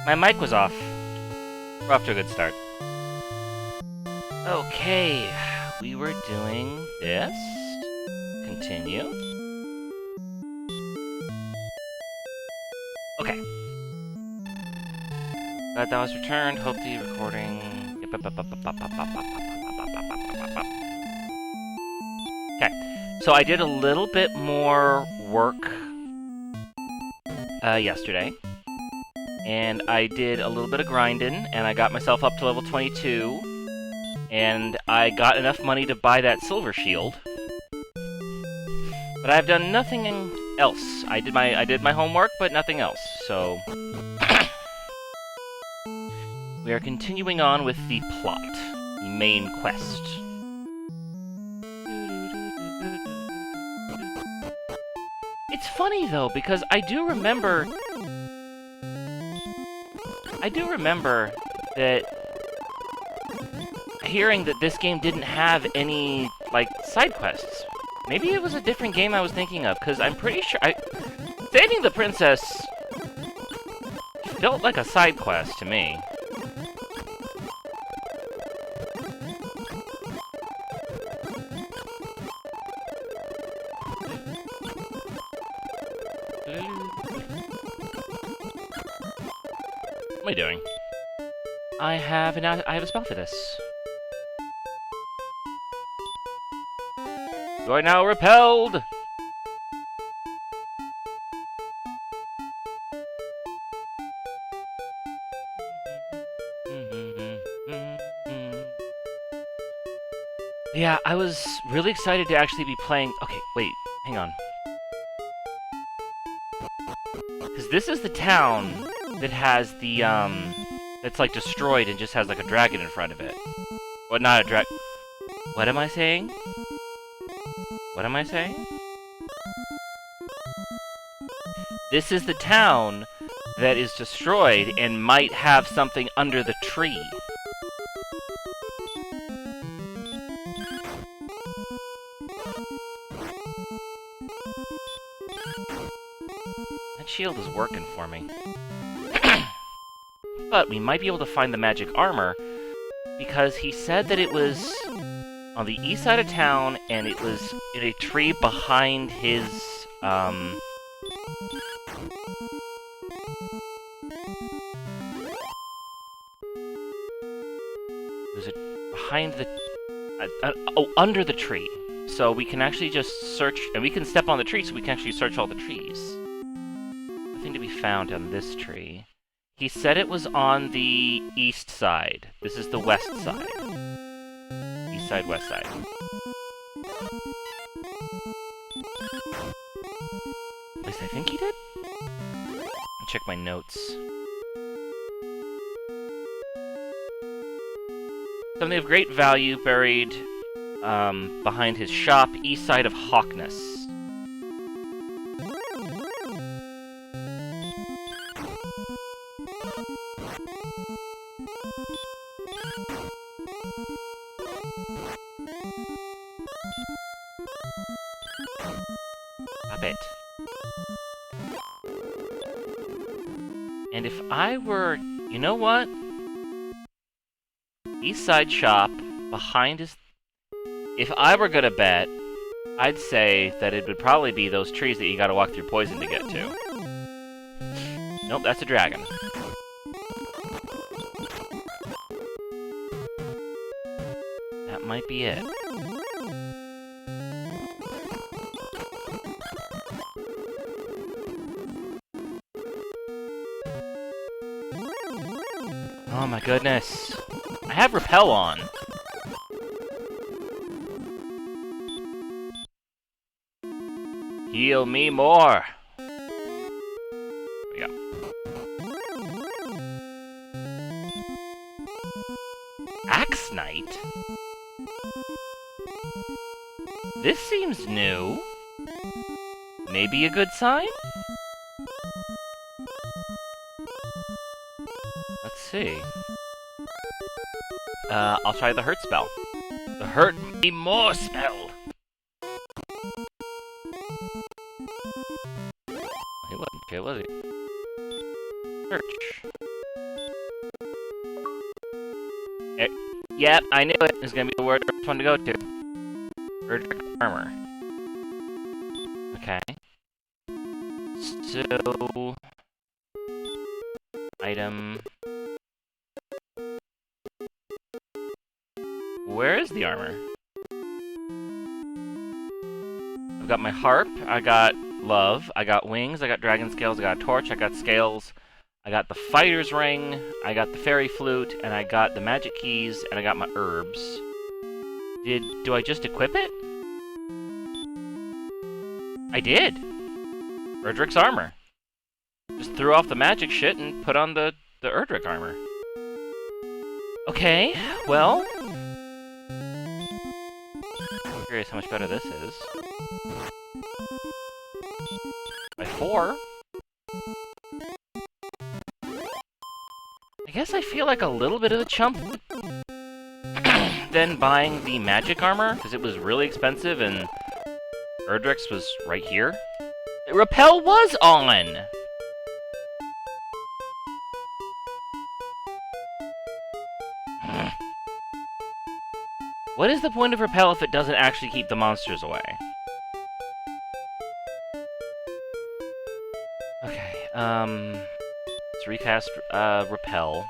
My mic was off. We're off to a good start. Okay, we were doing this. Continue. Okay. Glad that was returned. Hope the recording... Okay, so I did a little bit more work yesterday. And I did a little bit of grinding, and I got myself up to level 22. And I got enough money to buy that silver shield. But I've done nothing else. I did my homework, but nothing else. So we are continuing on with the plot, the main quest. It's funny though, because I do remember that hearing that this game didn't have any, like, side quests. Maybe it was a different game I was thinking of, because I'm pretty sure saving the princess felt like a side quest to me. What am I doing? I have a spell for this. You are now repelled! Yeah, I was really excited to actually be playing... Okay, wait, hang on. Because this is the town that has the, that's, like, destroyed and just has, like, a dragon in front of it. Well, not a dragon... What am I saying? What am I saying? This is the town that is destroyed and might have something under the tree. That shield is working for me. But we might be able to find the magic armor, because he said that it was on the east side of town, and it was in a tree behind his, was it behind the... under the tree. So we can actually just search, and we can step on the tree, so we can actually search all the trees. Nothing to be found on this tree. He said it was on the east side. This is the west side. East side, west side. At least I think he did? I'll check my notes. Something of great value buried behind his shop, east side of Hawkness. It. And if I were... You know what? East side shop, behind his... If I were gonna bet, I'd say that it would probably be those trees that you gotta walk through poison to get to. Nope, that's a dragon. That might be it. Oh my goodness. I have repel on. Heal me more. There we go. Axe Knight? This seems new. Maybe a good sign? Let's see. I'll try the hurt spell. The hurt me more spell. He wasn't here, was he? Search. Yep, I knew it. It's gonna be the first one to go to. Erdrick armor. Okay. So... Item... Where is the armor? I've got my harp, I got love, I got wings, I got dragon scales, I got a torch, I got scales, I got the fighter's ring, I got the fairy flute, and I got the magic keys, and I got my herbs. Do I just equip it? I did! Erdrick's armor. Just threw off the magic shit and put on the Erdrick armor. Okay, well... I'm curious how much better this is. By 4? I guess I feel like a little bit of a chump than buying the magic armor, because it was really expensive and Erdrick's was right here. Repel was on! What is the point of Repel if it doesn't actually keep the monsters away? Okay, let's recast, Repel.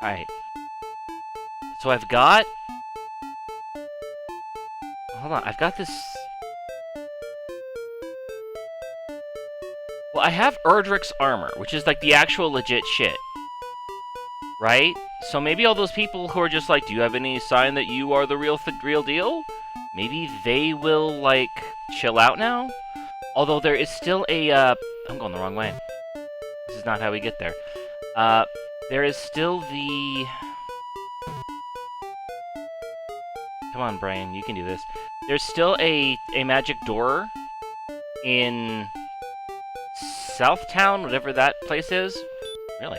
Alright. So I've got... Hold on, I've got this... Well, I have Erdrick's armor, which is like the actual legit shit. Right? So maybe all those people who are just like, do you have any sign that you are the real deal? Maybe they will, like, chill out now? Although there is still a, I'm going the wrong way. This is not how we get there. There is still the... Come on, Brian, you can do this. There's still a magic door in Southtown, whatever that place is. Really?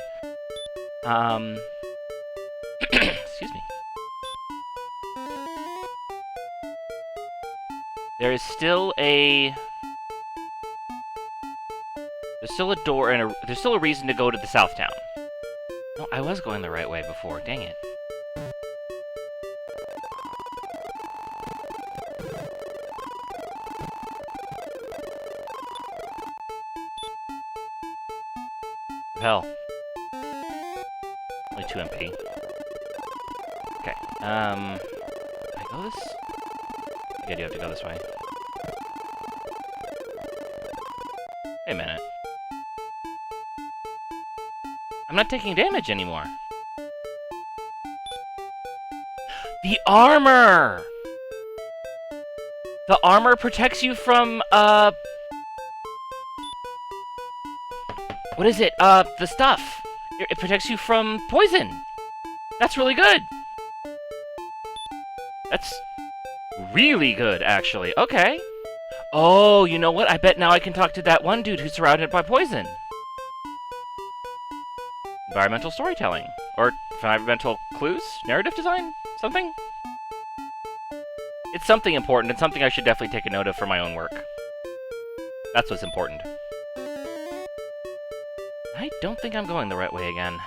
Excuse me. There is still a... There's still a door and there's still a reason to go to the Southtown. No, I was going the right way before, dang it. Hell. Only 2 MP. Okay, I go this? Yeah, I do have to go this way. Wait a minute. I'm not taking damage anymore. The armor! The armor protects you from, what is it? The stuff. It protects you from poison. That's really good. That's really good, actually. Okay. Oh, you know what? I bet now I can talk to that one dude who's surrounded by poison. Environmental storytelling. Or environmental clues? Narrative design? Something? It's something important. It's something I should definitely take a note of for my own work. That's what's important. I don't think I'm going the right way again.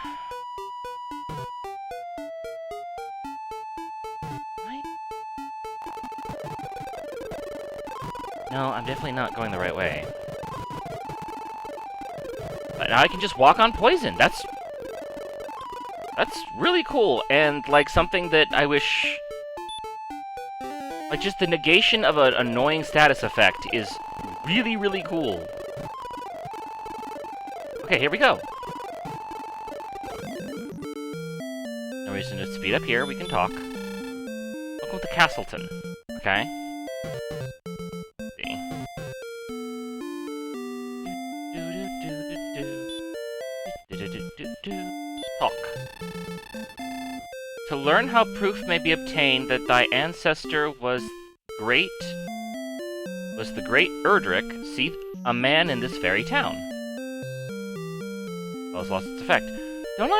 No, I'm definitely not going the right way. But now I can just walk on poison. That's really cool, and like something that I wish... Like just the negation of an annoying status effect is really, really cool. Okay, here we go. No reason to speed up here, we can talk. Welcome to Castleton. Okay. Talk. To learn how proof may be obtained that thy ancestor was the great Erdrick, see a man in this very town. Well, it's lost its effect. Don't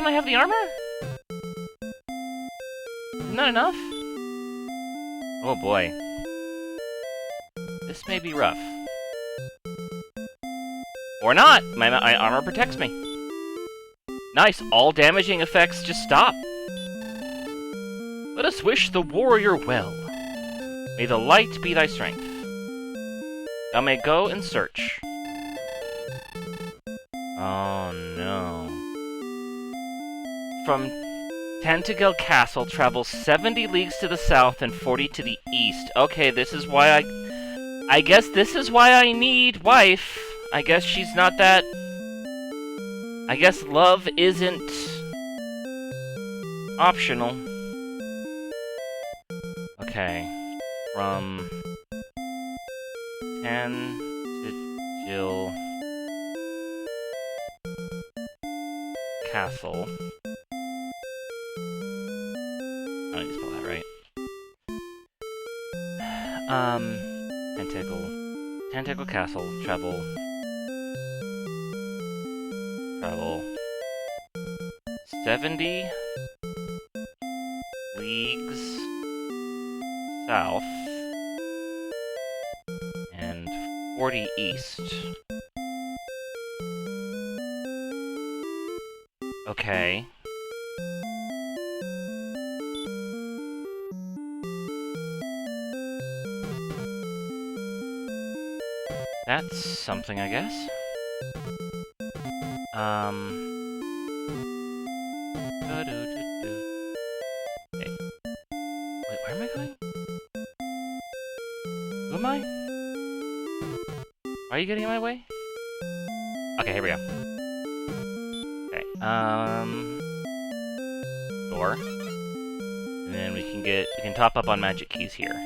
I have the armor? Isn't that enough? Oh boy. This may be rough. Or not! My armor protects me. Nice, all damaging effects just stop. Let us wish the warrior well. May the light be thy strength. Thou may go and search. Oh no. From Tantagel Castle, travel 70 leagues to the south and 40 to the east. Okay, this is why I guess this is why I need wife. I guess she's not that... I guess love isn't... optional. Okay. From... Tantagel... Castle. I don't need to spell that right. Tantagel Castle. Travel 70 leagues south and 40 east. Okay. That's something, I guess. Okay. Wait, where am I going? Who am I? Are you getting in my way? Okay, here we go. Okay, door. And then we can top up on magic keys here.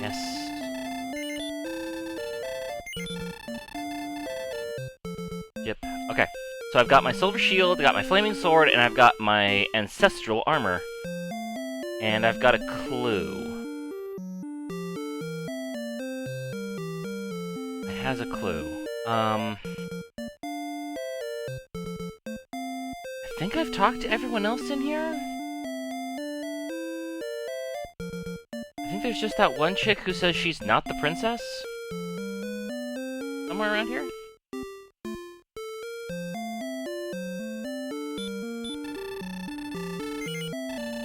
Yes. Yep. Okay. So I've got my silver shield, got my flaming sword, and I've got my ancestral armor. And I've got a clue. It has a clue. I think I've talked to everyone else in here? I think there's just that one chick who says she's not the princess. Somewhere around here?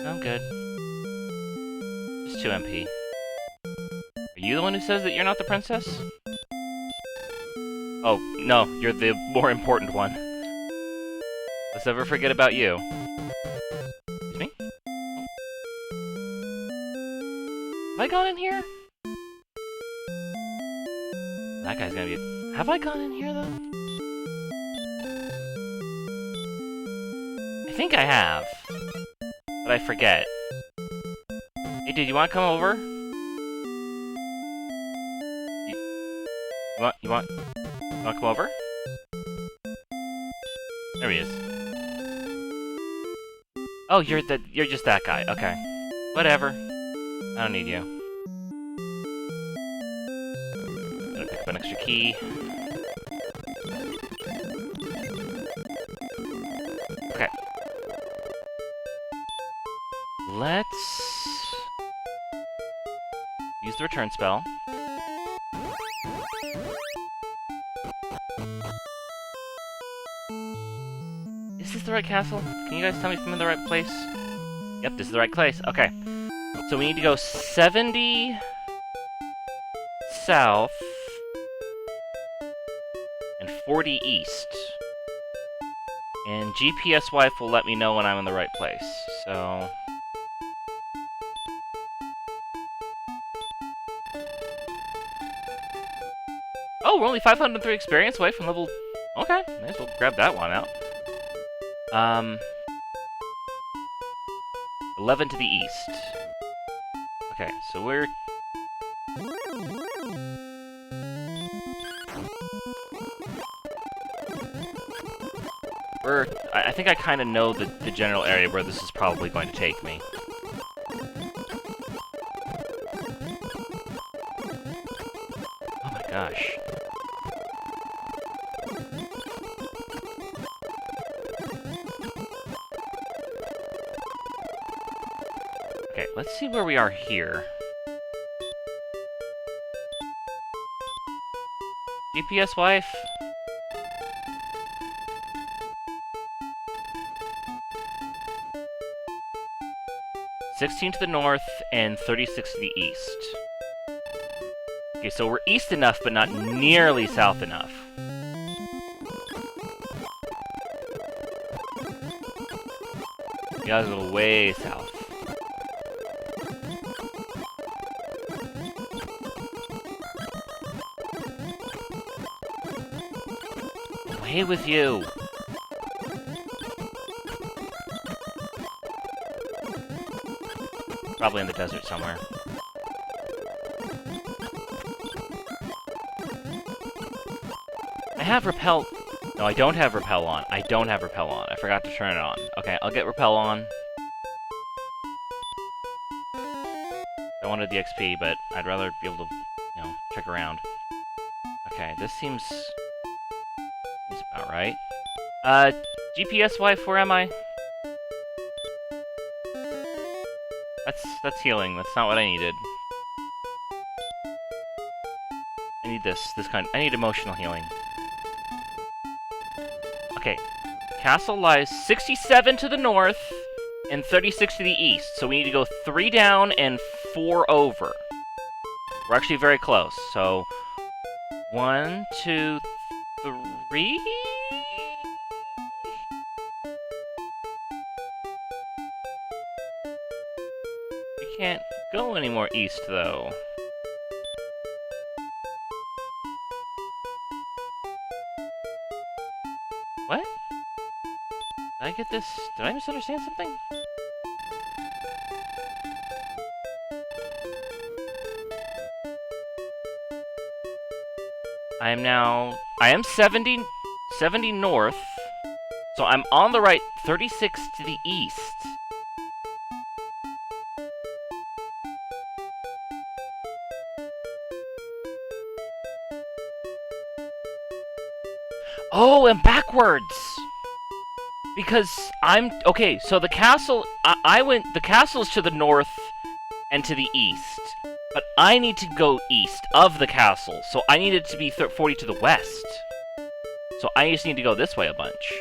I'm good. Just 2 MP. Are you the one who says that you're not the princess? Oh, no, you're the more important one. Let's never forget about you. Excuse me? Oh. Have I gone in here? That guy's gonna be... Have I gone in here, though? I think I have. But I forget. Hey, dude, you wanna come over? You wanna come over? There he is. Oh, you're just that guy. Okay. Whatever. I don't need you. Gonna pick up an extra key. Okay. Let's use the return spell. Is this the right castle? Can you guys tell me if I'm in the right place? Yep, this is the right place. Okay. So we need to go 70 south and 40 east. And GPS wife will let me know when I'm in the right place. So... Oh, we're only 503 experience away from level... Okay, may as well grab that one out. 11 to the east. Okay, so we're... I think I kind of know the general area where this is probably going to take me. Oh my gosh. Okay, let's see where we are here. GPS wife? 16 to the north and 36 to the east. Okay, so we're east enough, but not nearly south enough. You guys are way south. Away with you! Probably in the desert somewhere. I have repel... No, I don't have repel on. I don't have repel on. I forgot to turn it on. Okay, I'll get repel on. I wanted the XP, but I'd rather be able to, you know, check around. Okay, this seems about right. GPS wife, where am I? That's healing. That's not what I needed. I need this kind. I need emotional healing. Okay. Castle lies 67 to the north and 36 to the east. So we need to go 3 down and 4 over. We're actually very close. So 1, 2, 3. We can't go any more east, though. What? Did I get this? Did I misunderstand something? I am 70 north, so I'm on the right, 36 to the east. Oh, and backwards! Because okay, so the castle, the castle's to the north and to the east. But I need to go east of the castle, so I need it to be 40 to the west. So I just need to go this way a bunch.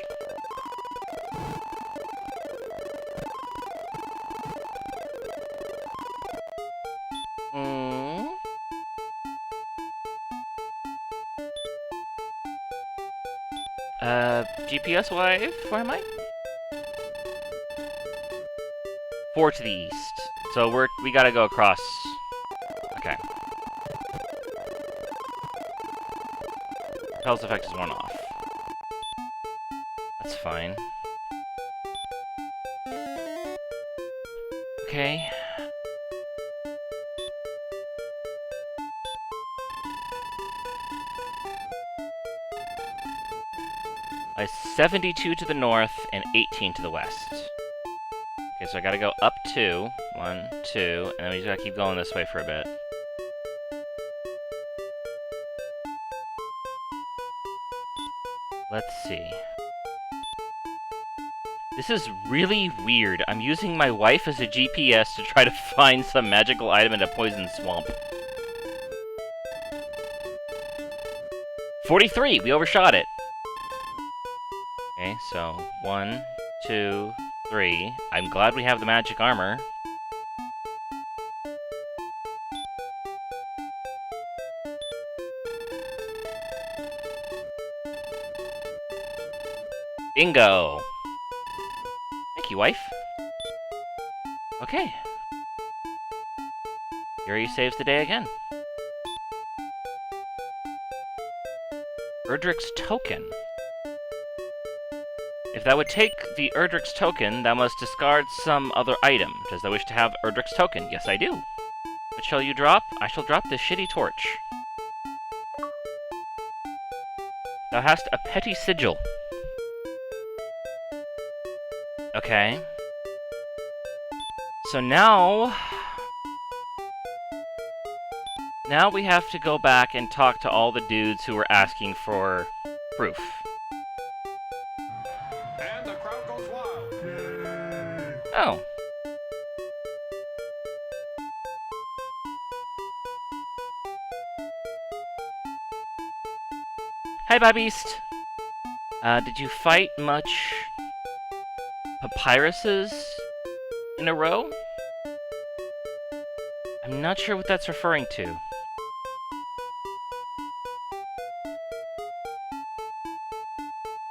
GPS wife, where am I? 4 to the east. So we gotta go across. Okay. Repel's effect is 1 off. That's fine. Okay. I 72 to the north and 18 to the west. Okay, so I gotta go up 2. 1, 2, and then we just gotta keep going this way for a bit. Let's see. This is really weird. I'm using my wife as a GPS to try to find some magical item in a poison swamp. 43! We overshot it! Okay, so 1, 2, 3. I'm glad we have the magic armor. Bingo! Thank you, wife. Okay. Yuri saves the day again. Erdrick's token. If that would take the Erdrick's token, that must discard some other item. Does thou wish to have Erdrick's token? Yes, I do. What shall you drop? I shall drop this shitty torch. Thou hast a petty sigil. Okay. So now we have to go back and talk to all the dudes who were asking for proof. And the crowd goes wild. Yay. Oh. Hi, Beast. Did you fight much papyruses in a row? I'm not sure what that's referring to.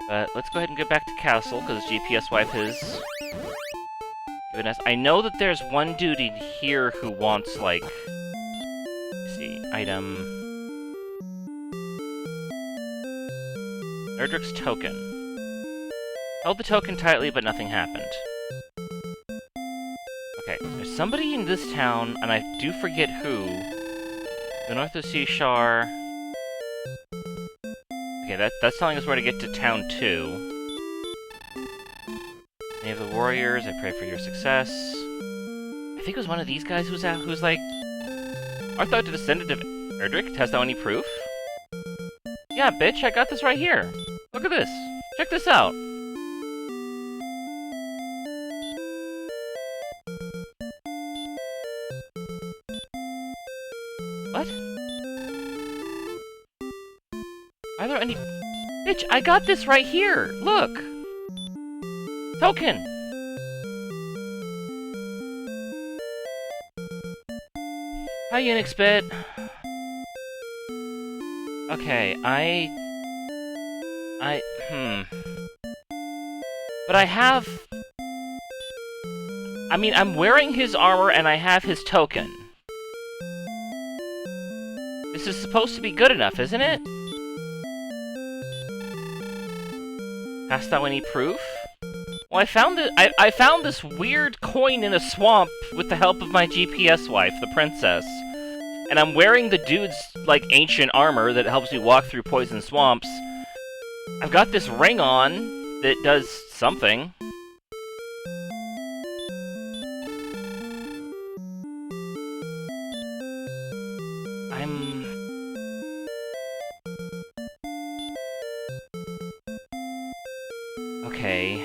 But let's go ahead and get back to Castle, because GPS Wife has given us... I know that there's one dude in here who wants, like... Let's see, item... Erdrick's token. Held the token tightly, but nothing happened. Okay, there's somebody in this town, and I do forget who. The North of Seashar... Okay, that's telling us where to get to Town 2. Any of the warriors, I pray for your success. I think it was one of these guys who's like... Art thou the descendant of Erdrick? Hast thou any proof? Yeah, bitch, I got this right here. Look at this. Check this out. What? Are there any... Bitch, I got this right here! Look! Token! Hi, Unix Bit. Okay, But I have... I mean, I'm wearing his armor and I have his token. This is supposed to be good enough, isn't it? Hast thou any proof? Well, I found this weird coin in a swamp with the help of my GPS wife, the princess. And I'm wearing the dude's, like, ancient armor that helps me walk through poison swamps. I've got this ring on that does something. Okay,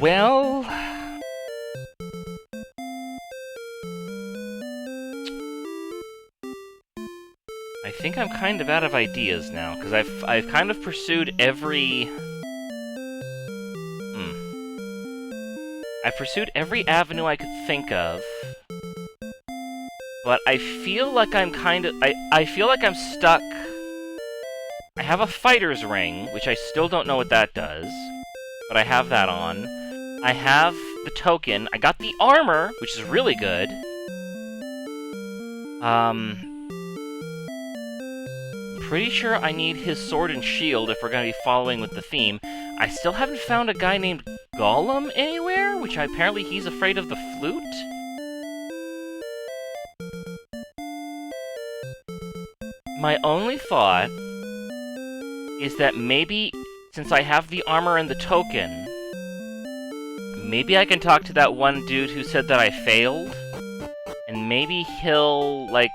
Well... I think I'm kind of out of ideas now, because I've kind of pursued every... I've pursued every avenue I could think of. But I feel like I'm kind of... I feel like I'm stuck... I have a fighter's ring, which I still don't know what that does. But I have that on. I have the token. I got the armor, which is really good. Pretty sure I need his sword and shield if we're going to be following with the theme. I still haven't found a guy named Gollum anywhere, which apparently he's afraid of the flute. My only thought is that maybe, since I have the armor and the token, maybe I can talk to that one dude who said that I failed, and maybe he'll, like...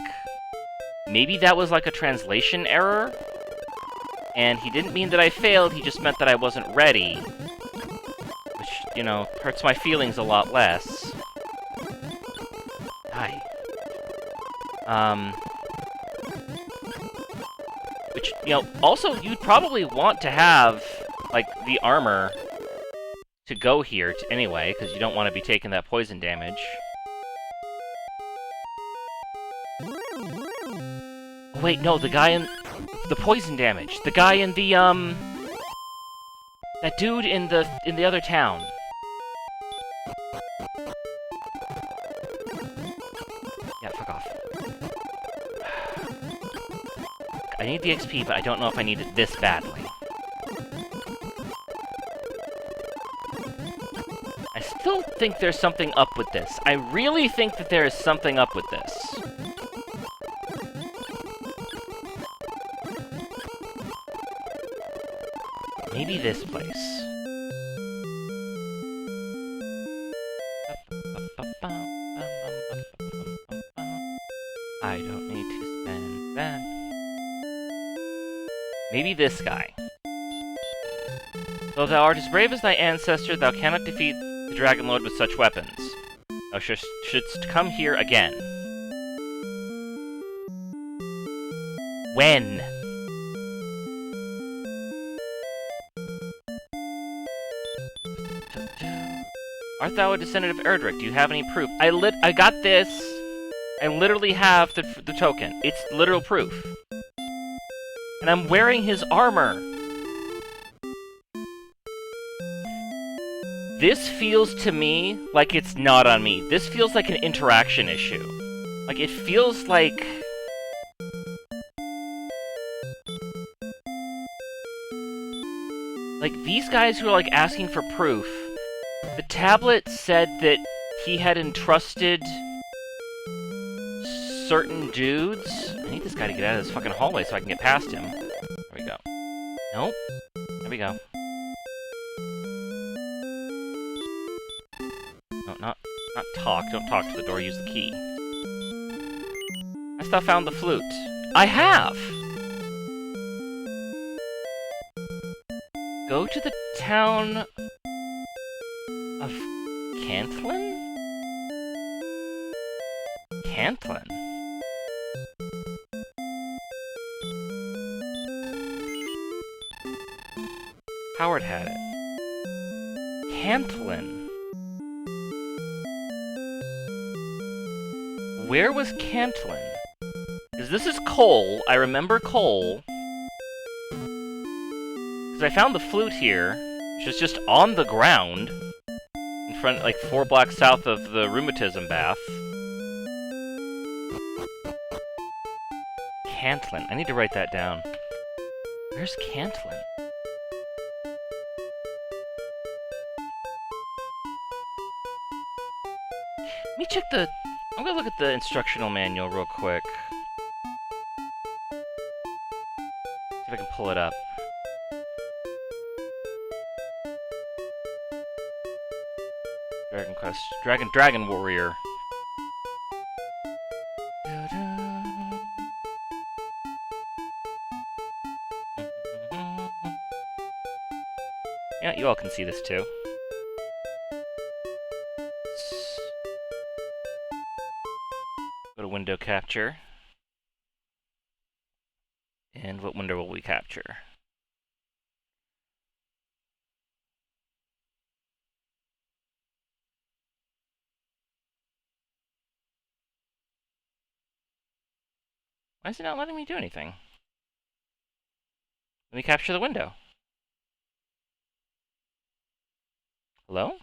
Maybe that was like a translation error, and he didn't mean that I failed, he just meant that I wasn't ready. Which, you know, hurts my feelings a lot less. Hi. Which, you know, also, you'd probably want to have, like, the armor to go here anyway, because you don't want to be taking that poison damage. Oh, wait, no, the guy in... The poison damage. The guy in the, that dude in the other town. Yeah, fuck off. I need the XP, but I don't know if I need it this badly. I still think there's something up with this. I really think that there is something up with this. Maybe this place. I don't need to spend that. Maybe this guy. Though thou art as brave as thy ancestor, thou cannot defeat the Dragon Lord with such weapons. Thou shouldst come here again. When? Art thou a descendant of Erdrick? Do you have any proof? I got this. I literally have the token. It's literal proof. And I'm wearing his armor. This feels to me like it's not on me. This feels like an interaction issue. Like, it feels like... Like, these guys who are, like, asking for proof, the tablet said that he had entrusted certain dudes... I need this guy to get out of this fucking hallway so I can get past him. There we go. Nope. There we go. No, not talk. Don't talk to the door. Use the key. I still found the flute. I have! Go to the town of Cantlin? Cantlin? Howard had it. Cantlin. Where was Cantlin? Because this is Cole. I remember Cole. Because I found the flute here, which is just on the ground. In front, like 4 blocks south of the rheumatism bath. Cantlin. I need to write that down. Where's Cantlin? Let me check the... I'm gonna look at the instructional manual real quick. See if I can pull it up. Dragon Quest... Dragon Warrior. Yeah, you all can see this too. Go to window capture. And what window will we capture? Why is it not letting me do anything? Let me capture the window. Hello?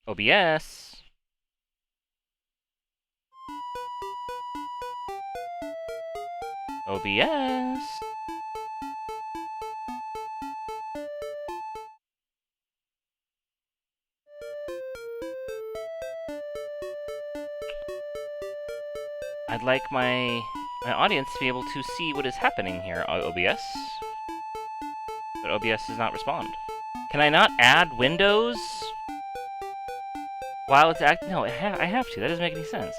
OBS. OBS. I'd like my audience to be able to see what is happening here on OBS. But OBS does not respond. Can I not add windows while it's acting? No, I have to. That doesn't make any sense.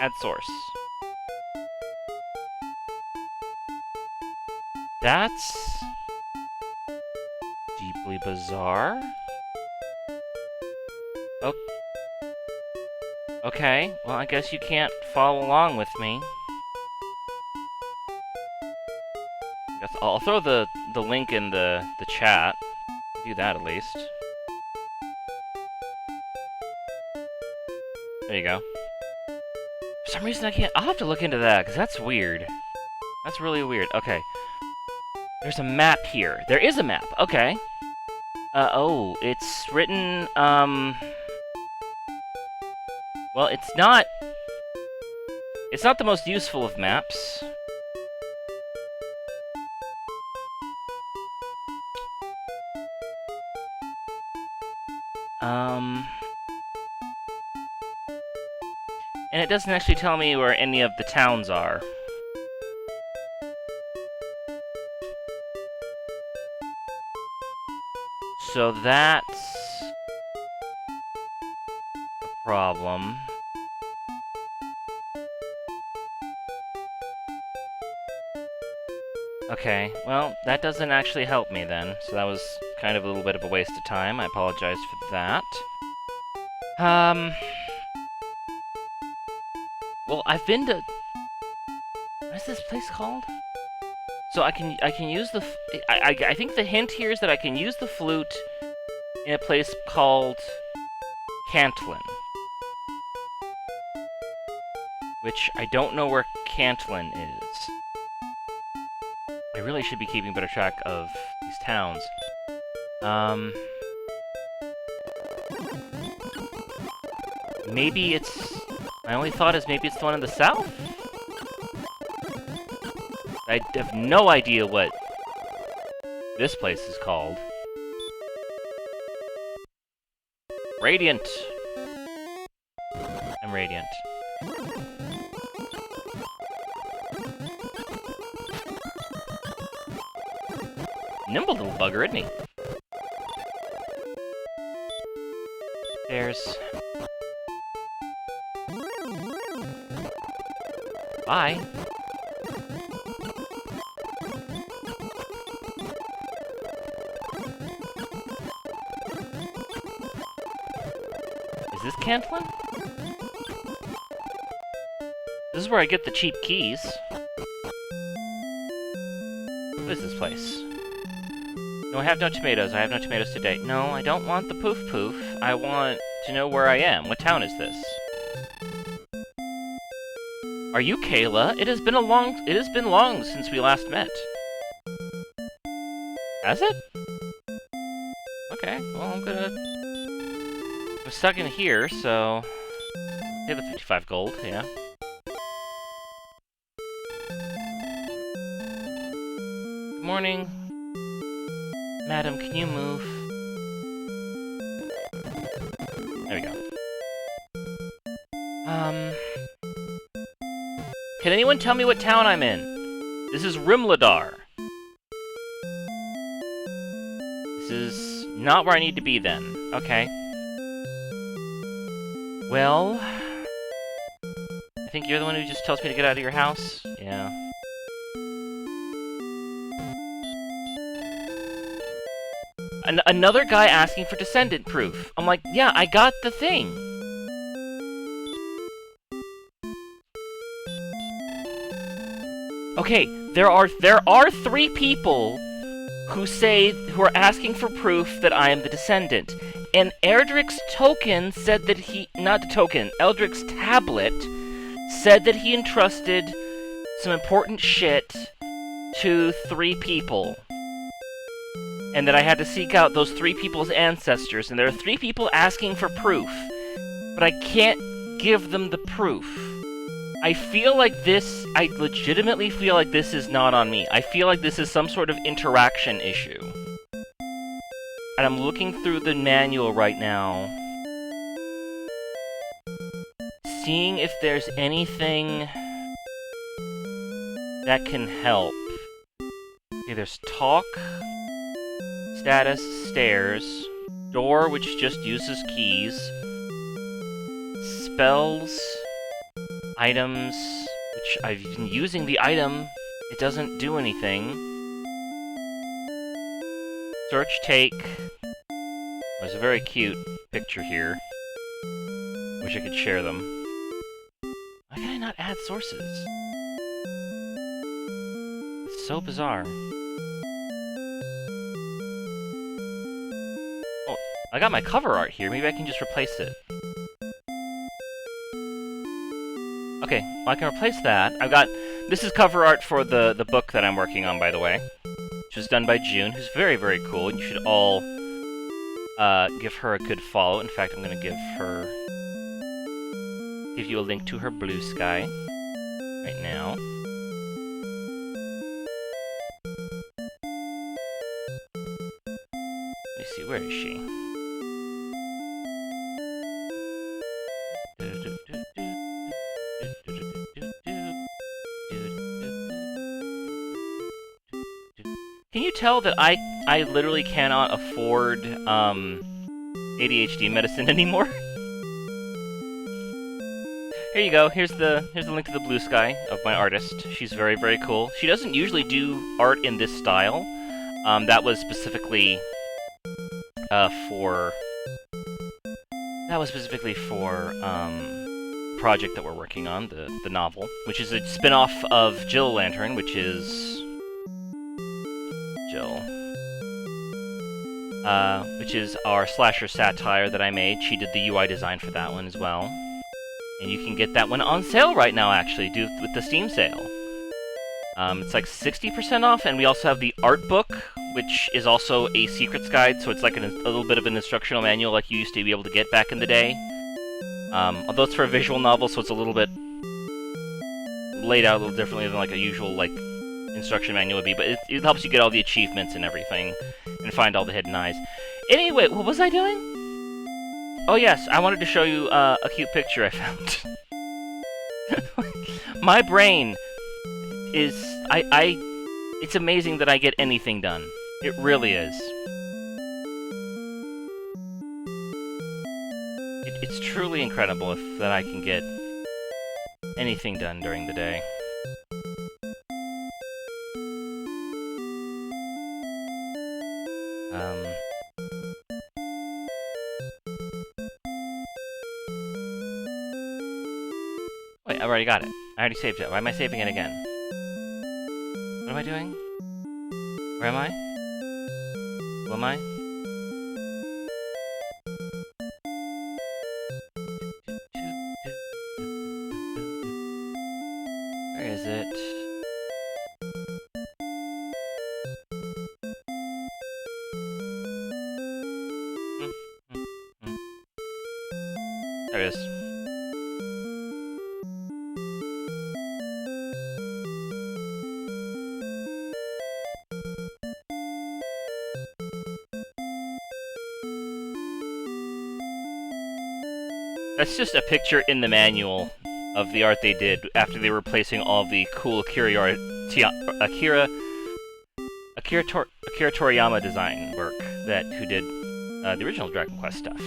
Add source. That's deeply bizarre. Oh. Okay, well, I guess you can't follow along with me. I'll throw the link in the chat. Do that at least. There you go. For some reason I can't... I'll have to look into that, because that's weird. That's really weird. Okay. There's a map here. There is a map. Okay. Oh, it's written, well, it's not the most useful of maps. And it doesn't actually tell me where any of the towns are. So that's a problem. Okay, well, that doesn't actually help me then, so that was kind of a little bit of a waste of time. I apologize for that. Well, I've been What's this place called? So I can use the... I think the hint here is that I can use the flute in a place called Cantlin. Which I don't know where Cantlin is. I really should be keeping better track of these towns. Maybe it's... My only thought is maybe it's the one in the south? I have no idea what this place is called. Radiant! I'm Radiant. Nimble little bugger, isn't he? There's... Bye. Is this Cantlin? This is where I get the cheap keys. What is this place? No, I have no tomatoes. I have no tomatoes today. No, I don't want the poof poof. I want to know where I am. What town is this? Are you Kayla? It has been long since we last met. Has it? Okay, well I'm stuck in here, so pay the 55 gold, yeah. Good morning. Madam, can you move? There we go. Can anyone tell me what town I'm in? This is Rimladar. This is not where I need to be then. Okay. Well... I think you're the one who just tells me to get out of your house? Yeah. Another guy asking for descendant proof. I'm like, yeah, I got the thing. Okay, there are 3 people who are asking for proof that I am the descendant. And Erdrick's token said that Eldrick's tablet said that he entrusted some important shit to 3 people. And that I had to seek out those 3 people's ancestors, and there are 3 people asking for proof. But I can't give them the proof. I legitimately feel like this is not on me. I feel like this is some sort of interaction issue. And I'm looking through the manual right now, seeing if there's anything that can help. Okay, there's talk, status, stairs, door which just uses keys, spells, items, which I've been using the item, it doesn't do anything. Search, take. There's a very cute picture here. Wish I could share them. Why can I not add sources? It's so bizarre. Oh, I got my cover art here. Maybe I can just replace it. Okay, well, I can replace that. This is cover art for the book that I'm working on, by the way. Which was done by June, who's very, very cool. You should all give her a good follow. In fact, I'm gonna give you a link to her Blue Sky right now. Let me see, where is she? Can you tell that I literally cannot afford ADHD medicine anymore? Here you go. Here's the link to the Blue Sky of my artist. She's very, very cool. She doesn't usually do art in this style. That was specifically for project that we're working on, the novel, which is a spin-off of Jill-O-Lantern, which is... Jill. Which is our slasher satire that I made. She did the UI design for that one as well. And you can get that one on sale right now, actually, with the Steam sale. It's like 60% off, and we also have the art book, which is also a secrets guide, so it's like a little bit of an instructional manual like you used to be able to get back in the day. Although it's for a visual novel, so it's a little bit laid out a little differently than like a usual like instruction manual would be, but it helps you get all the achievements and everything, and find all the hidden eyes. Anyway, what was I doing? Oh yes, I wanted to show you a cute picture I found. My brain is... It's amazing that I get anything done. It really is. It's truly incredible that I can get anything done during the day. Wait, I've already got it. I already saved it. Why am I saving it again? What am I doing? Where am I? Who am I? Where is it? There it is. That's just a picture in the manual of the art they did after they were replacing all the cool Akira Toriyama design work who did the original Dragon Quest stuff.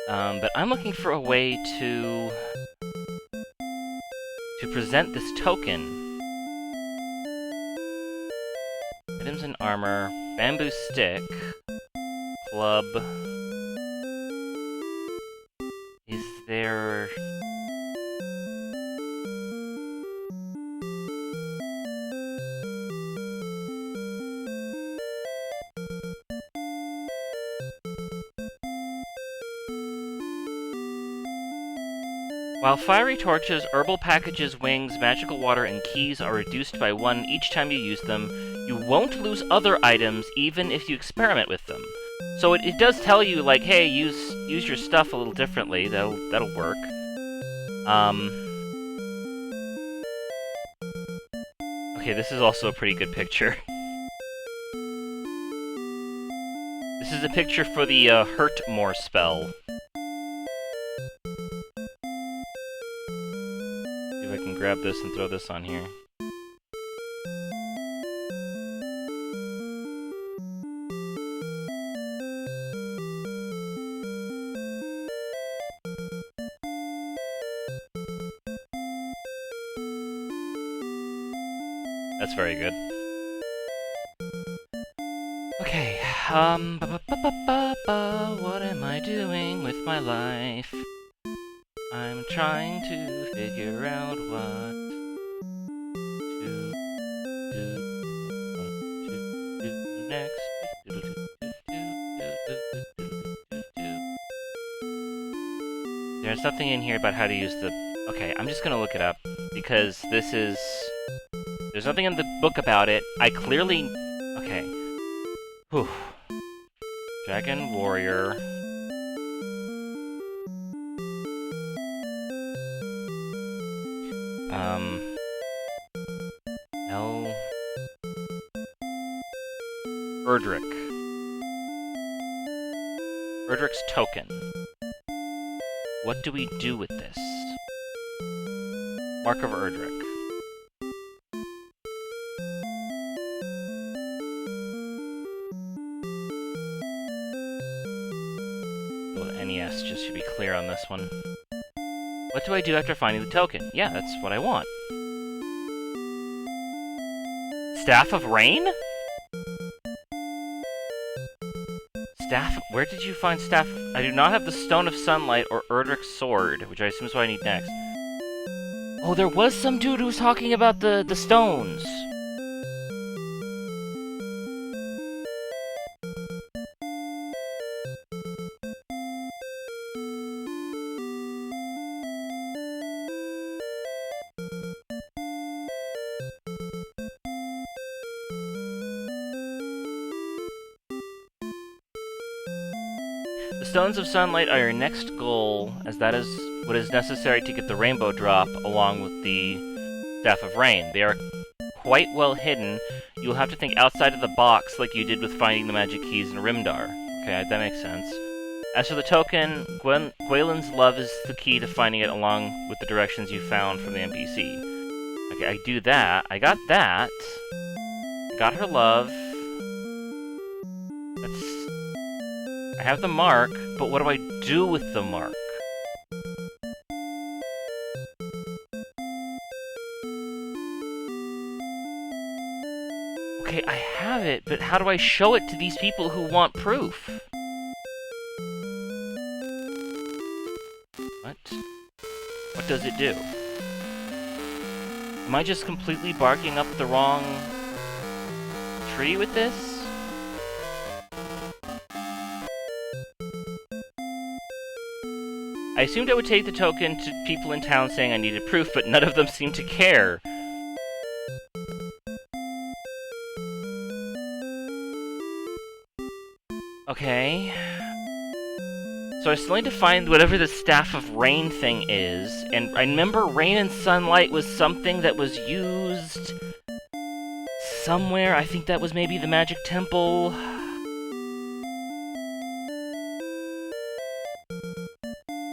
But I'm looking for a way to present this token. Items and armor, bamboo stick. Club. Is there... While fiery torches, herbal packages, wings, magical water, and keys are reduced by 1 each time you use them, you won't lose other items even if you experiment with them. So it does tell you, like, hey, use your stuff a little differently. That'll work. Okay, this is also a pretty good picture. This is a picture for the Hurt More spell. See if I can grab this and throw this on here. That's very good. Okay, what am I doing with my life? I'm trying to figure out what to do next. There's nothing in here about how to use the... Okay, I'm just gonna look it up, because this is... There's nothing in the book about it. I clearly... Okay. Whew. Dragon Warrior. Erdrick. Erdrick's token. What do we do with this? Mark of Erdrick. NES just should be clear on this one. What do I do after finding the token? Yeah, that's what I want. Staff of Rain? Staff? Where did you find staff? I do not have the Stone of Sunlight or Erdrick's sword, which I assume is what I need next. Oh, there was some dude who was talking about the stones. The Stones of Sunlight are your next goal, as that is what is necessary to get the Rainbow Drop, along with the Staff of Rain. They are quite well hidden. You'll have to think outside of the box like you did with finding the magic keys in Rimdar. Okay, that makes sense. As for the token, Gwaelin's love is the key to finding it along with the directions you found from the NPC. Okay, I do that. I got that. I got her love. I have the mark, but what do I do with the mark? Okay, I have it, but how do I show it to these people who want proof? What? What does it do? Am I just completely barking up the wrong tree with this? I assumed I would take the token to people in town saying I needed proof, but none of them seemed to care. Okay. So I still need to find whatever the Staff of Rain thing is, and I remember Rain and Sunlight was something that was used somewhere. I think that was maybe the Magic Temple.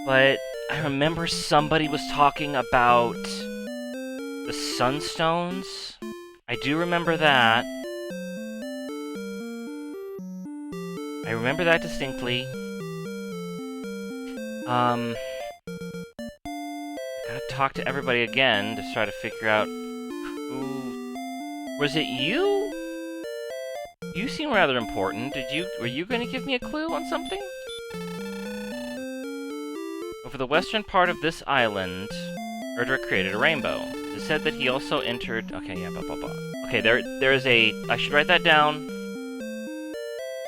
But I remember somebody was talking about the Sunstones. I do remember that. I remember that distinctly. I gotta talk to everybody again to try to figure out who... Was it you? You seem rather important. Were you gonna give me a clue on something? Over the western part of this island, Erdrick created a rainbow. It said that he also entered... Okay, yeah, blah, blah, blah. Okay, there is a... I should write that down.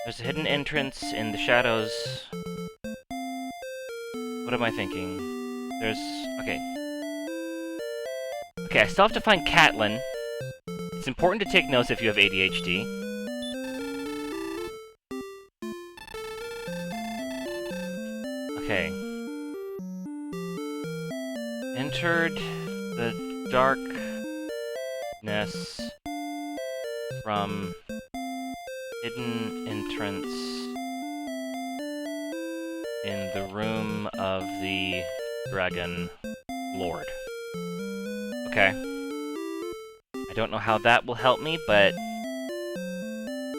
There's a hidden entrance in the shadows. What am I thinking? There's... Okay. Okay, I still have to find Catelyn. It's important to take notes if you have ADHD. Okay. Entered the darkness from hidden entrance in the room of the Dragon Lord. Okay. I don't know how that will help me, but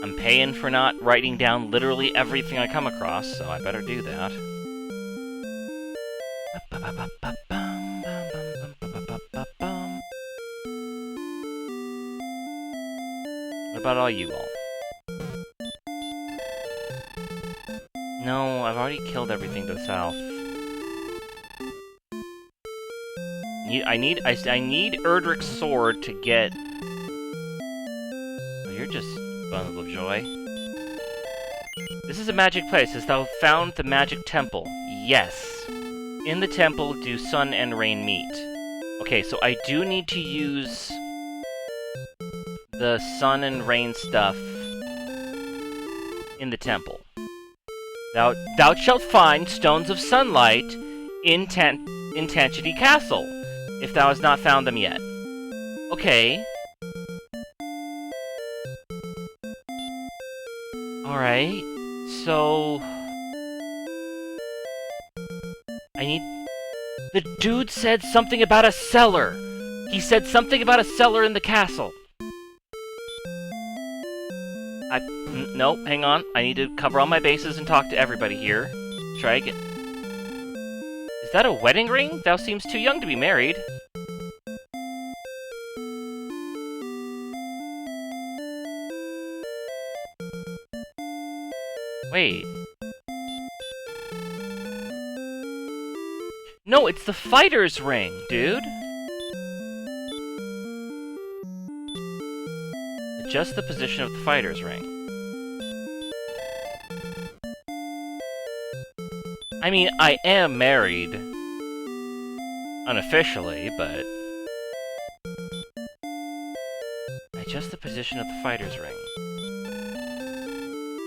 I'm paying for not writing down literally everything I come across, so I better do that. What about all you all? No, I've already killed everything to the south. I need Erdrick's sword to get... Oh, you're just a bundle of joy. This is a magic place. Hast thou found the magic temple? Yes. In the temple do sun and rain meet. Okay, so I do need to use the sun and rain stuff in the temple. Thou shalt find stones of sunlight in Tanchity Castle, if thou hast not found them yet. Okay. Alright, so... I need... The dude said something about a cellar! He said something about a cellar in the castle! Nope, hang on. I need to cover all my bases and talk to everybody here. Try again. Is that a wedding ring? Thou seems too young to be married. Wait. No, it's the fighter's ring, dude! Adjust the position of the fighter's ring. I mean, I am married. Unofficially, but... Adjust the position of the fighter's ring.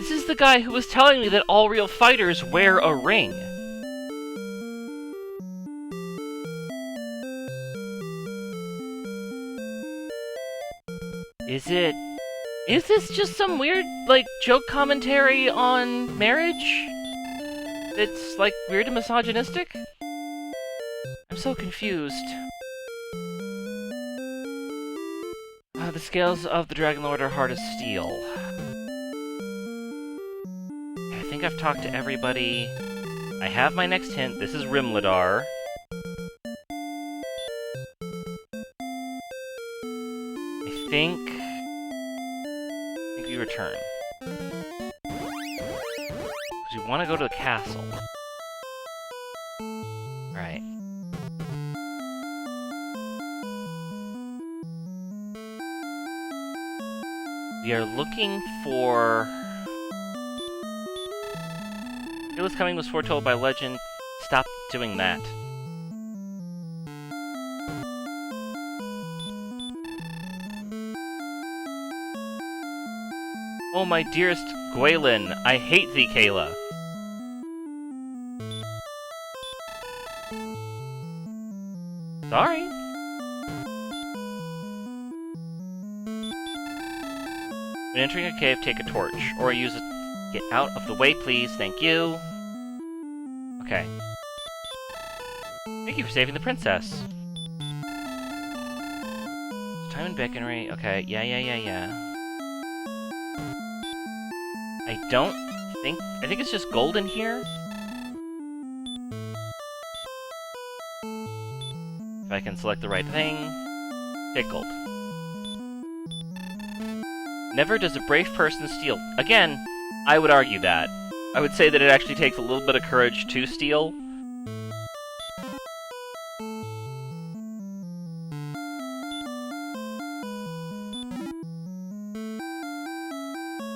This is the guy who was telling me that all real fighters wear a ring. Is this just some weird, like, joke commentary on marriage? It's, like, weird and misogynistic? I'm so confused. The scales of the Dragon Lord are hard as steel. I think I've talked to everybody. I have my next hint. This is Rimladar. I think we return. Because we want to go to the castle. Right. We are looking for... Fearless coming was foretold by legend. Stop doing that. Oh, my dearest Gwaelin, I hate thee, Kayla. Sorry. When entering a cave, take a torch, or use it. Get out of the way, please. Thank you. Okay. Thank you for saving the princess. Time and beckonry. Okay, yeah. I think it's just gold in here. If I can select the right thing. Take gold. Never does a brave person steal. Again, I would argue that. I would say that it actually takes a little bit of courage to steal.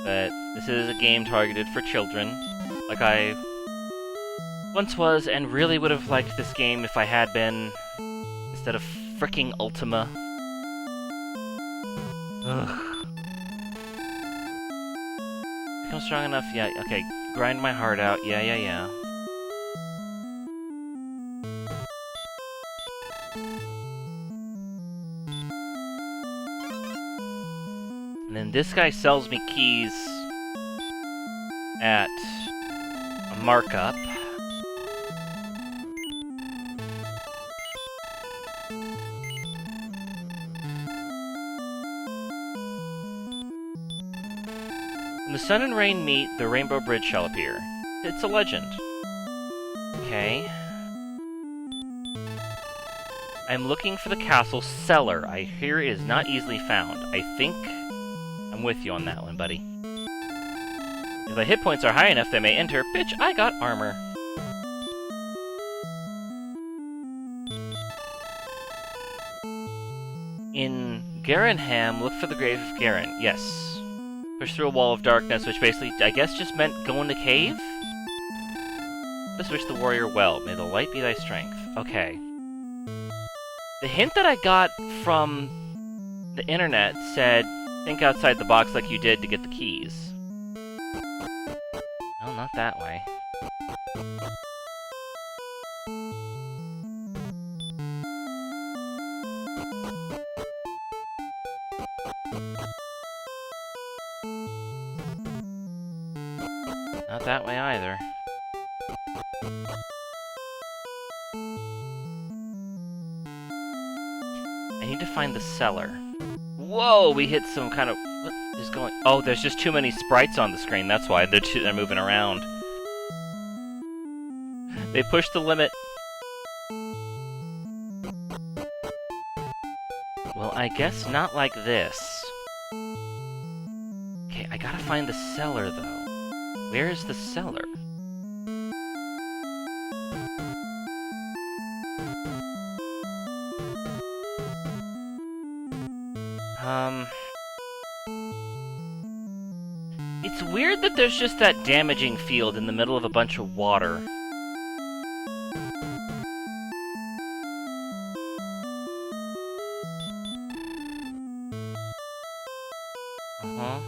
But this is a game targeted for children, like I once was, and really would have liked this game if I had been, instead of fricking Ultima. Ugh. Become strong enough? Yeah, okay. Grind my heart out. Yeah. And then this guy sells me keys at a markup. When the sun and rain meet, the rainbow bridge shall appear. It's a legend. Okay. I'm looking for the castle cellar. I hear it is not easily found. I think I'm with you on that one, buddy. If my hit points are high enough, they may enter. Bitch, I got armor. In Garenham, look for the grave of Garen. Yes. Push through a wall of darkness, which basically, I guess, just meant go in the cave? Just wish the warrior well. May the light be thy strength. Okay. The hint that I got from the internet said, think outside the box like you did to get the keys. Well, not that way. Not that way either. I need to find the cellar. Whoa, we hit some kind of... What is going... Oh, there's just too many sprites on the screen, that's why. They're moving around. They pushed the limit. Well, I guess not like this. Okay, I gotta find the cellar, though. Where is the cellar? It's weird that there's just that damaging field in the middle of a bunch of water. Uh-huh.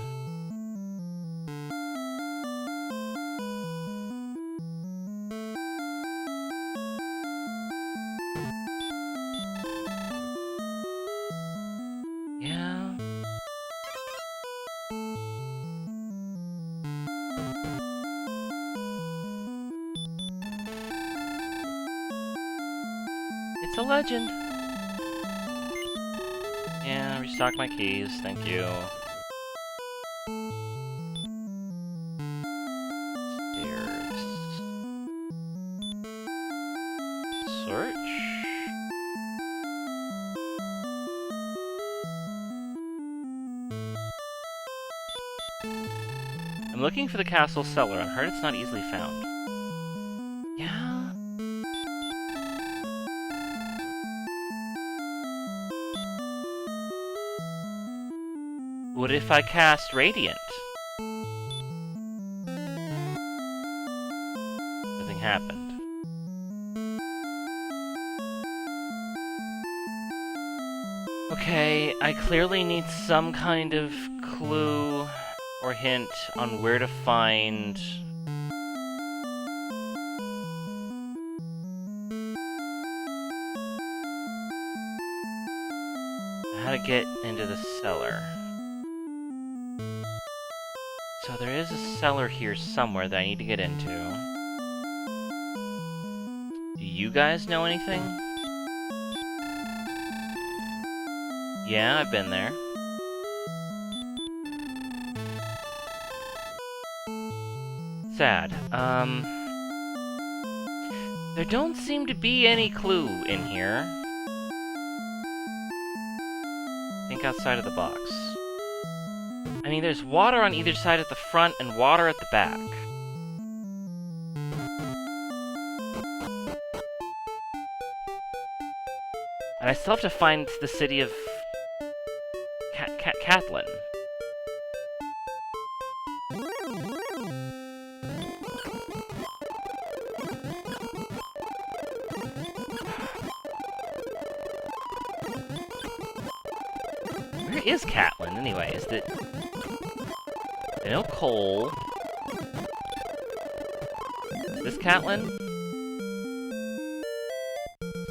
Yeah. It's a legend. Yeah, restock my keys, thank you. Stairs. Search? I'm looking for the castle cellar. I heard it's not easily found. Yeah? What if I cast Radiant? Nothing happened. Okay, I clearly need some kind of clue or hint on where to find... how to get into the cellar. So there is a cellar here somewhere that I need to get into. Do you guys know anything? Yeah, I've been there. Sad. There don't seem to be any clue in here. Think outside of the box. I mean, there's water on either side at the front and water at the back. And I still have to find the city of... Catlin. Where is Catlin, anyway? Is it... I know Cole. Is this Catlin?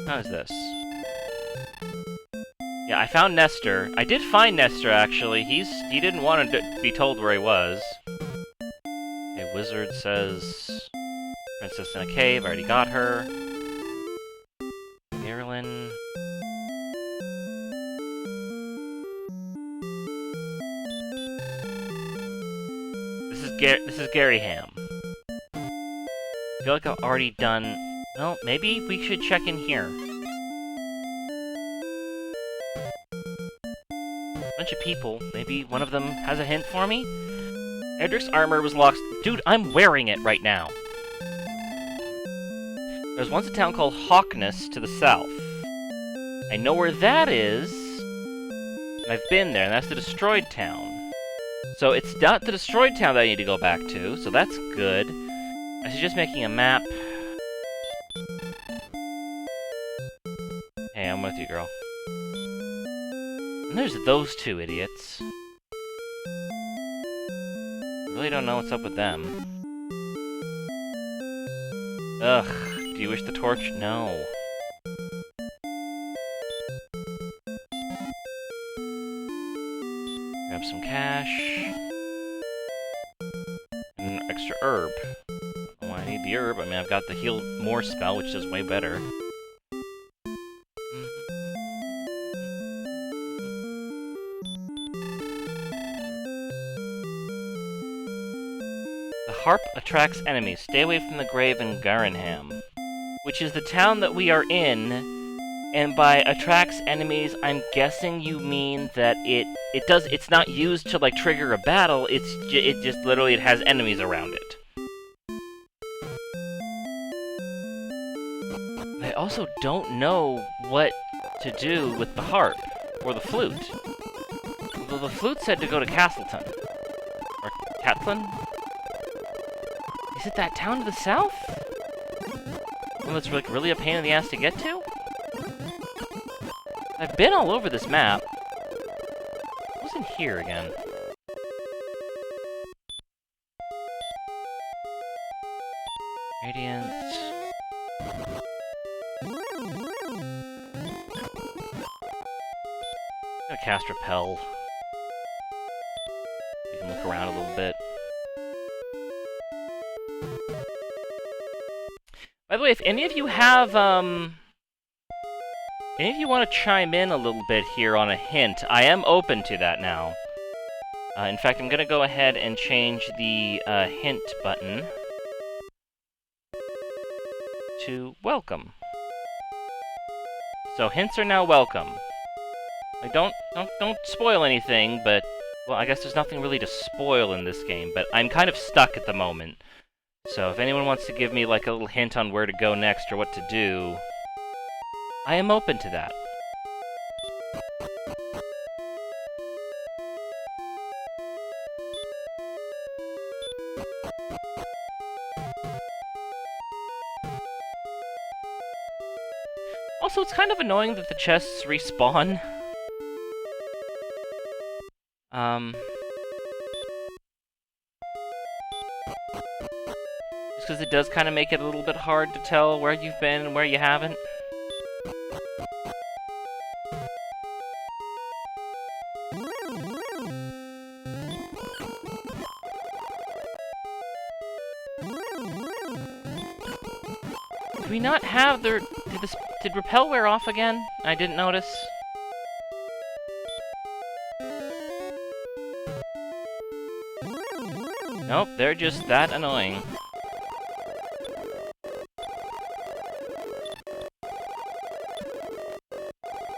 How is this? Yeah, I found Nestor. I did find Nestor, actually. He didn't want to be told where he was. Okay, Wizard says... Princess in a cave, I already got her. Marilyn... This is Gary Ham. I feel like I've already done... Well, maybe we should check in here. Bunch of people. Maybe one of them has a hint for me? Edric's armor was lost. Dude, I'm wearing it right now. There was once a town called Hawkness to the south. I know where that is. And I've been there, and that's the destroyed town. So it's not the destroyed town that I need to go back to, so that's good. I suggest making a map. Hey, I'm with you, girl. And there's those two idiots. I really don't know what's up with them. Ugh, do you wish the torch? No. Grab some cash. And an extra herb. Oh, I need the herb. I mean, I've got the heal more spell, which does way better. The harp attracts enemies. Stay away from the grave in Garenham, which is the town that we are in. And by attracts enemies, I'm guessing you mean that it's not used to like trigger a battle. It just literally it has enemies around it. I also don't know what to do with the harp or the flute. Well, the flute said to go to Castleton. Or Catlin? Is it that town to the south? One that's like really a pain in the ass to get to? I've been all over this map. What's in here again? Radiant. I'm gonna cast Repel. You can look around a little bit. By the way, if any of you have, any of you want to chime in a little bit here on a hint, I am open to that now. In fact, I'm gonna go ahead and change the, hint button to welcome. So hints are now welcome. Like, don't spoil anything, but, well, I guess there's nothing really to spoil in this game, but I'm kind of stuck at the moment. So if anyone wants to give me, like, a little hint on where to go next or what to do, I am open to that. Also, it's kind of annoying that the chests respawn. Just because it does kind of make it a little bit hard to tell where you've been and where you haven't. Do we not have the... Did Repel wear off again? I didn't notice. Nope, they're just that annoying.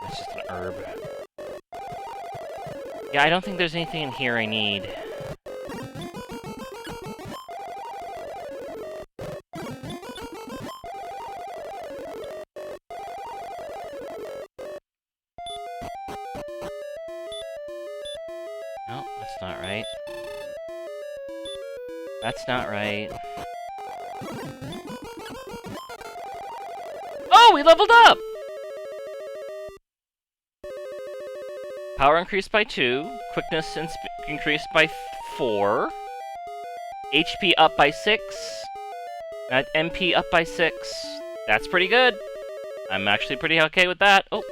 That's just an herb. Yeah, I don't think there's anything in here I need. No, that's not right. That's not right. Oh, we leveled up! Power increased by 2, quickness increased by 4, HP up by 6, MP up by 6. That's pretty good. I'm actually pretty okay with that. Oh,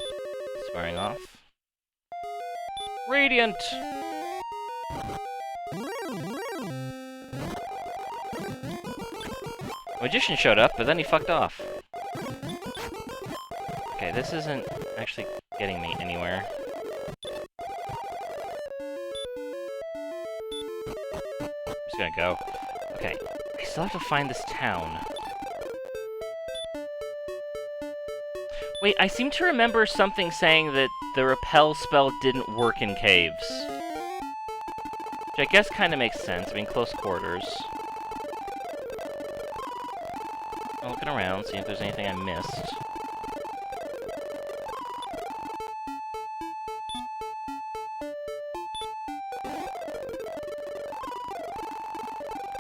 it's wearing off. Radiant! Magician showed up, but then he fucked off. Okay, this isn't actually getting me anywhere. I'm just gonna go. Okay, I still have to find this town. Wait, I seem to remember something saying that the repel spell didn't work in caves. Which I guess kind of makes sense. I mean, close quarters. I'm looking around, see if there's anything I missed.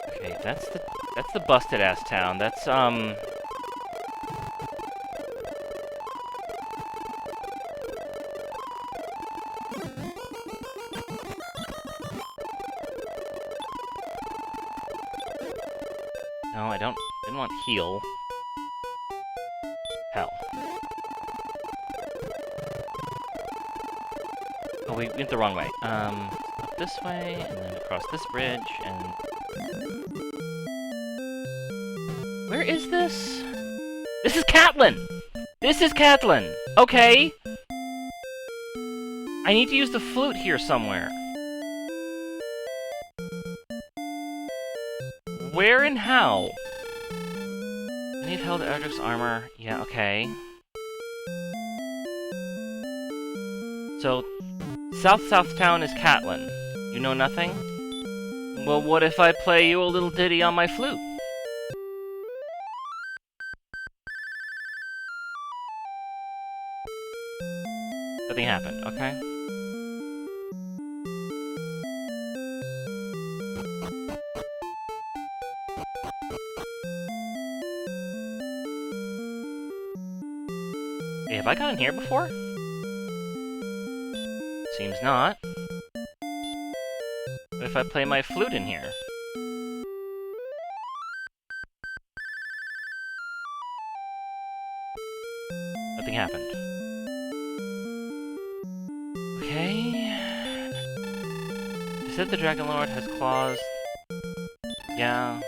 Okay, that's the busted ass town. That's no, I didn't want heal. Hell. Oh, we went the wrong way. Up this way, and then across this bridge, and... Where is this? This is Catlin! This is Catlin! Okay! I need to use the flute here somewhere. Where and how? I need held Erdrick's armor. Yeah, okay. So, South Town is Catlin. You know nothing? Well, what if I play you a little ditty on my flute? Nothing happened, okay. Hey, have I gone in here before? Seems not. What if I play my flute in here? Nothing happened. Okay. You said the Dragon Lord has claws. Yeah.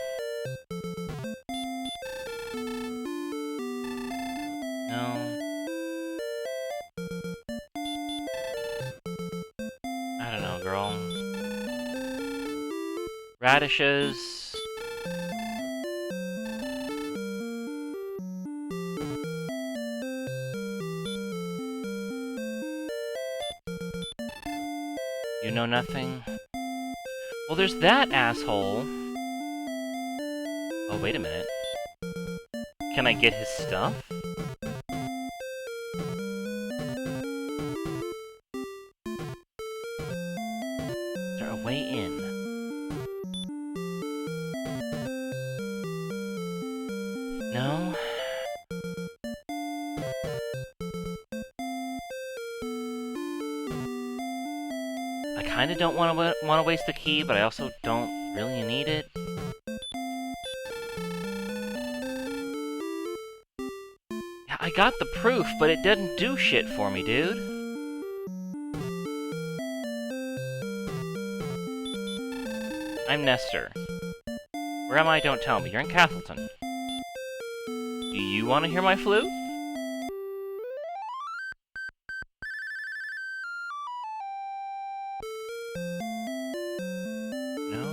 No. I don't know, girl. Radishes. You know nothing? Well, there's that asshole. Oh, wait a minute. Can I get his stuff? Is there a way in? No? I kinda don't wanna waste the key, but I also don't really need it. Yeah, I got the proof, but it didn't do shit for me, dude. I'm Nestor. Where am I? Don't tell me. You're in Castleton. Do you want to hear my flute? No?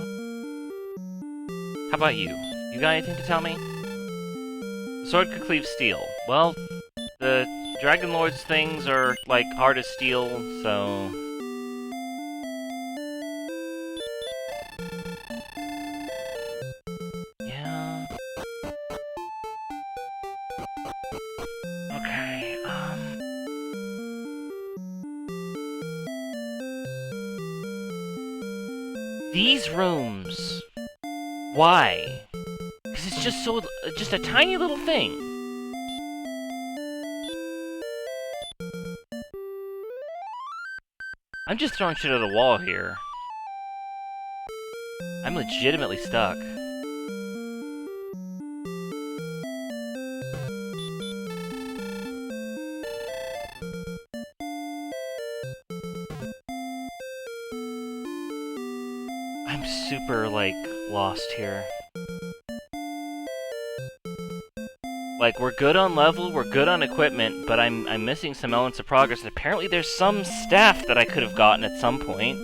How about you? You got anything to tell me? The sword could cleave steel. Well, the Dragon Lord's things are, like, hard as steel, so... Yeah... Okay, These rooms... Why? Because it's just so... just a tiny little thing. I'm just throwing shit at a wall here. I'm legitimately stuck. I'm super, like, lost here. Like, we're good on level, we're good on equipment, but I'm missing some elements of progress. And apparently there's some staff that I could have gotten at some point.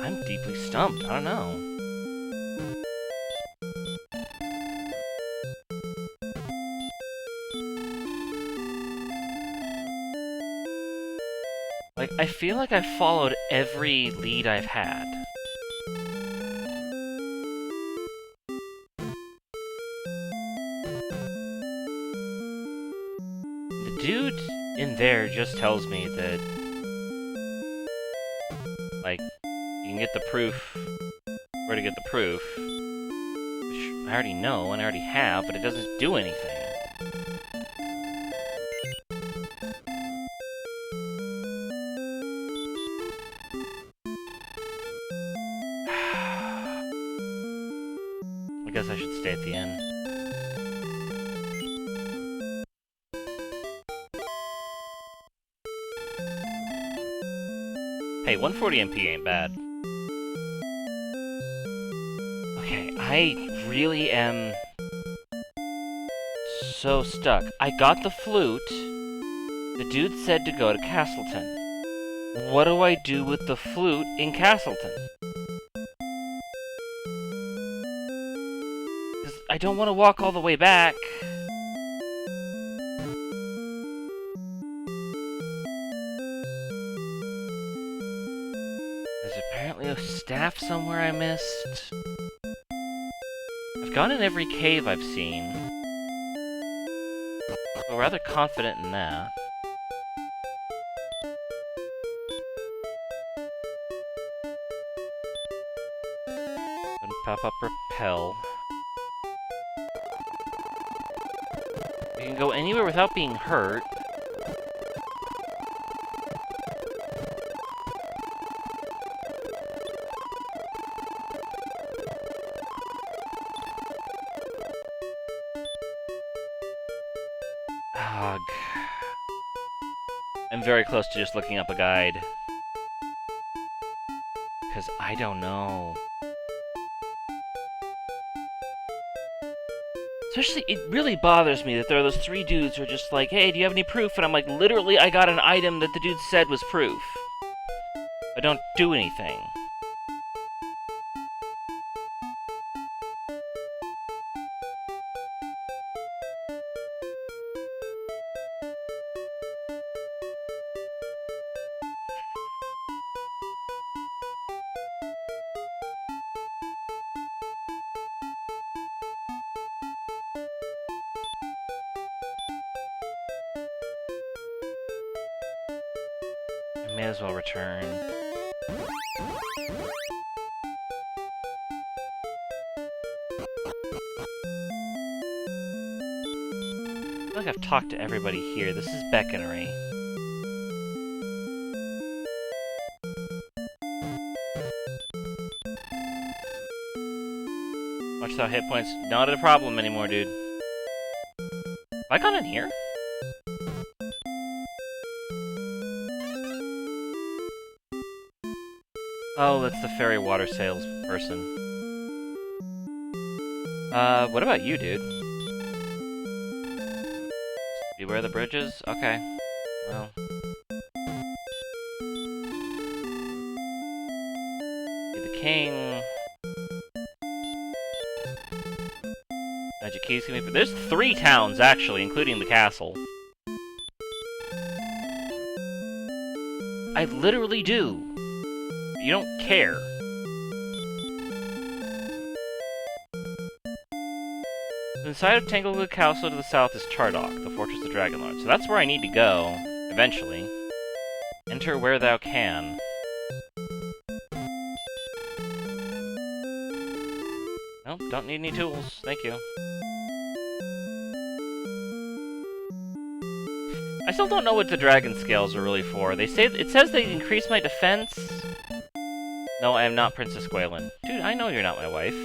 I'm deeply stumped. I don't know. Like, I feel like I've followed every lead I've had. The dude in there just tells me that, like, you can get the proof, where to get the proof, which I already know and I already have, but it doesn't do anything. I guess I should stay at the end. Hey, 140 MP ain't bad. Okay, I really am so stuck. I got the flute. The dude said to go to Castleton. What do I do with the flute in Castleton? I don't want to walk all the way back. There's apparently a staff somewhere I missed. I've gone in every cave I've seen. I'm rather confident in that. And pop up repel. You can go anywhere without being hurt. Ugh. I'm very close to just looking up a guide. Because I don't know. Especially, it really bothers me that there are those three dudes who are just like, hey, do you have any proof? And I'm like, literally, I got an item that the dude said was proof. I don't do anything. I may as well return. I feel like I've talked to everybody here. This is Beckonery. Watch out, hit points. Not a problem anymore, dude. Have I gone in here? Oh, that's the fairy water sales person. What about you, dude? Beware the bridges? Okay. Well. Be the king. Magic keys can be... There's 3 towns, actually, including the castle. I literally do. You don't care. Inside of Tanglewood Castle to the south is Chardok, the fortress of Dragonlord. So that's where I need to go, eventually. Enter where thou can. Nope, don't need any tools. Thank you. I still don't know what the dragon scales are really for. They say it says they increase my defense. No, I am not Princess Gwaelin. Dude, I know you're not my wife.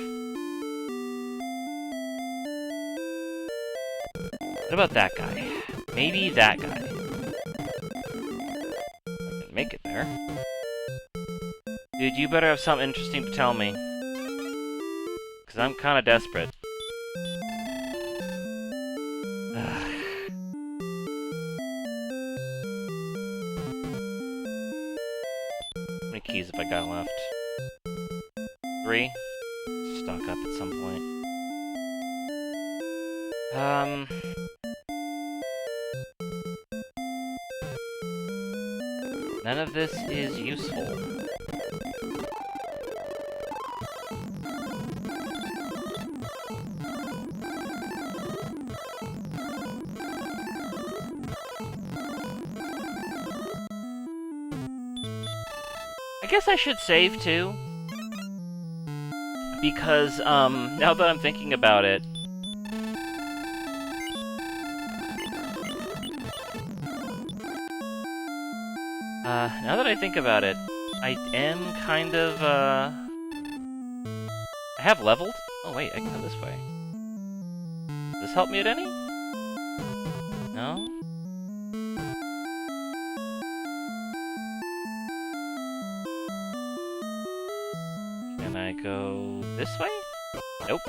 What about that guy? Maybe that guy. I can make it there. Dude, you better have something interesting to tell me. Because I'm kind of desperate. How many keys have I got left? 3? Stock up at some point. None of this is useful. I guess I should save too. Because, now that I'm thinking about it, now that I think about it, I am kind of, I have leveled? Oh wait, I can go this way. Does this help me at any? No? Can I go this way? Nope.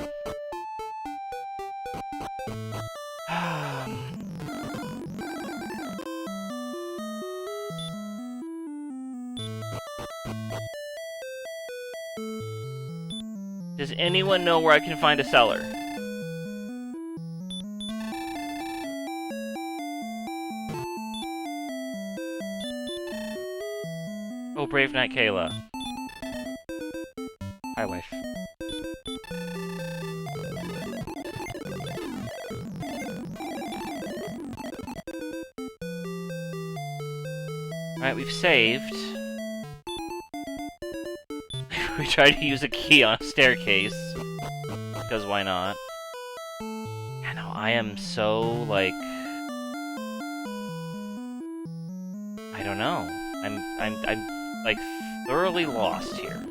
Does anyone know where I can find a cellar? Oh, Brave Knight Kayla. Hi, wife. Alright, we've saved. We tried to use a key on a staircase. Because why not? I know, I am so, like... I don't know. I'm like, thoroughly lost here.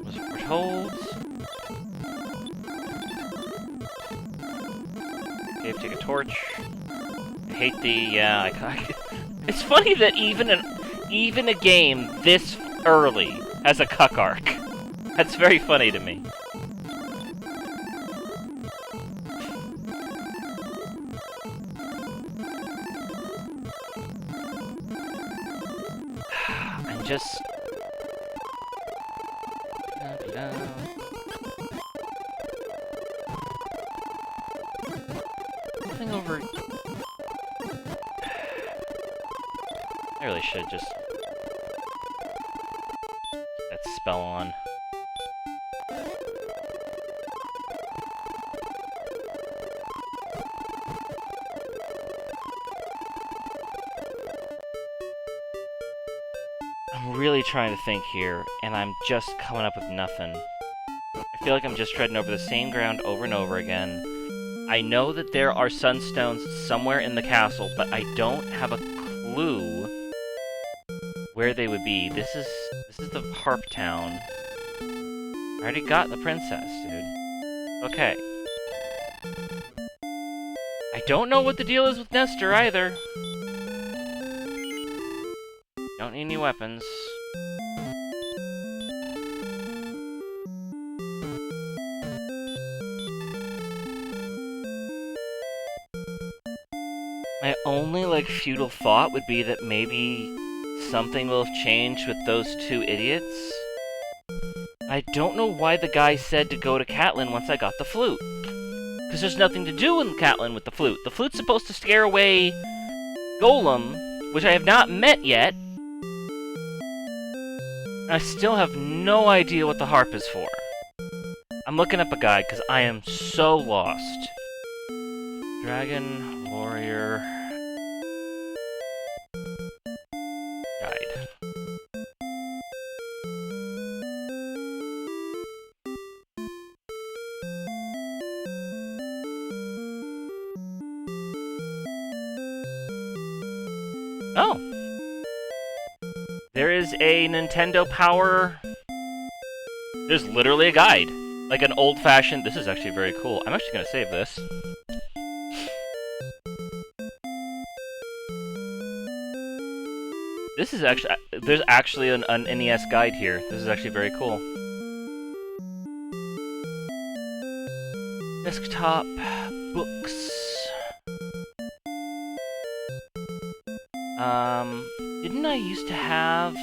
Was it foretold? Okay, take a torch. I hate the, yeah, it's funny that even a game this early has a cuck arc. That's very funny to me. I'm just... Nothing over... I really should just... that spell on. I'm really trying to think here, and I'm just coming up with nothing. I feel like I'm just treading over the same ground over and over again. I know that there are sunstones somewhere in the castle, but I don't have a clue where they would be. This is the Harp Town. I already got the princess, dude. Okay. I don't know what the deal is with Nestor either. Don't need any weapons. My only, like, futile thought would be that maybe something will have changed with those two idiots. I don't know why the guy said to go to Catlin once I got the flute. Because there's nothing to do in Catlin with the flute. The flute's supposed to scare away Golem, which I have not met yet. I still have no idea what the harp is for. I'm looking up a guide because I am so lost. Dragon, warrior... guide. Oh! There is a Nintendo Power... There's literally a guide. Like an old-fashioned... This is actually very cool. I'm actually gonna save this. This is actually... There's actually an NES guide here. This is actually very cool. Desktop... books... Didn't I used to have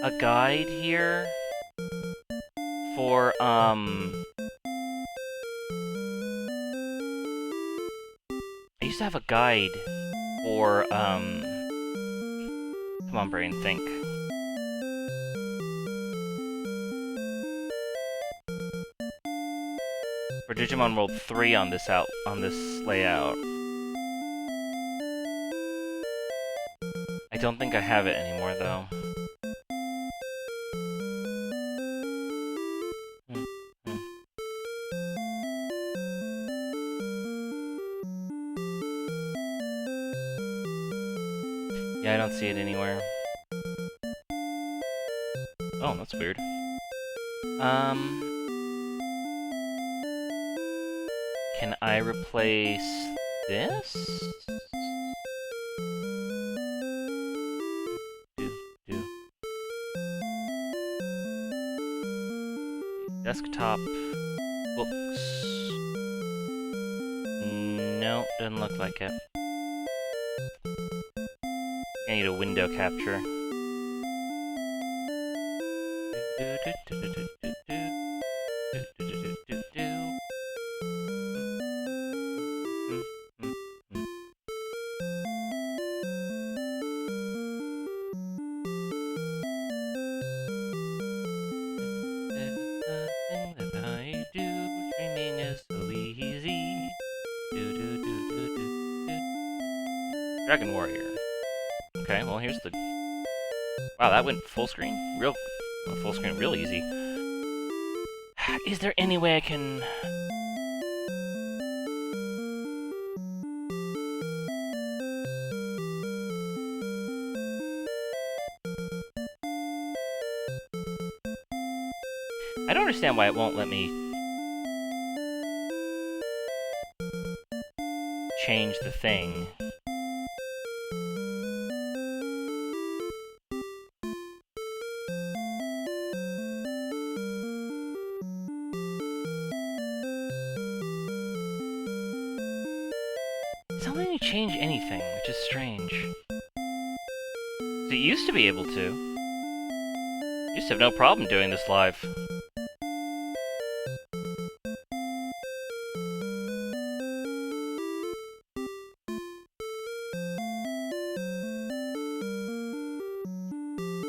a guide here for, I used to have a guide for, come on, brain, think. For Digimon World 3 on this layout. I don't think I have it anymore, though. Yeah, I don't see it anywhere. Oh, that's weird. Can I replace this? Desktop books. No, doesn't look like it. I need a window capture. Dragon Warrior. Okay, well, here's the... Wow, that went full screen? Full screen real easy. Is there any way I can... I don't understand why it won't let me change the thing. It's not letting me change anything, which is strange. So it used to be able to. Used to have no problem doing this live.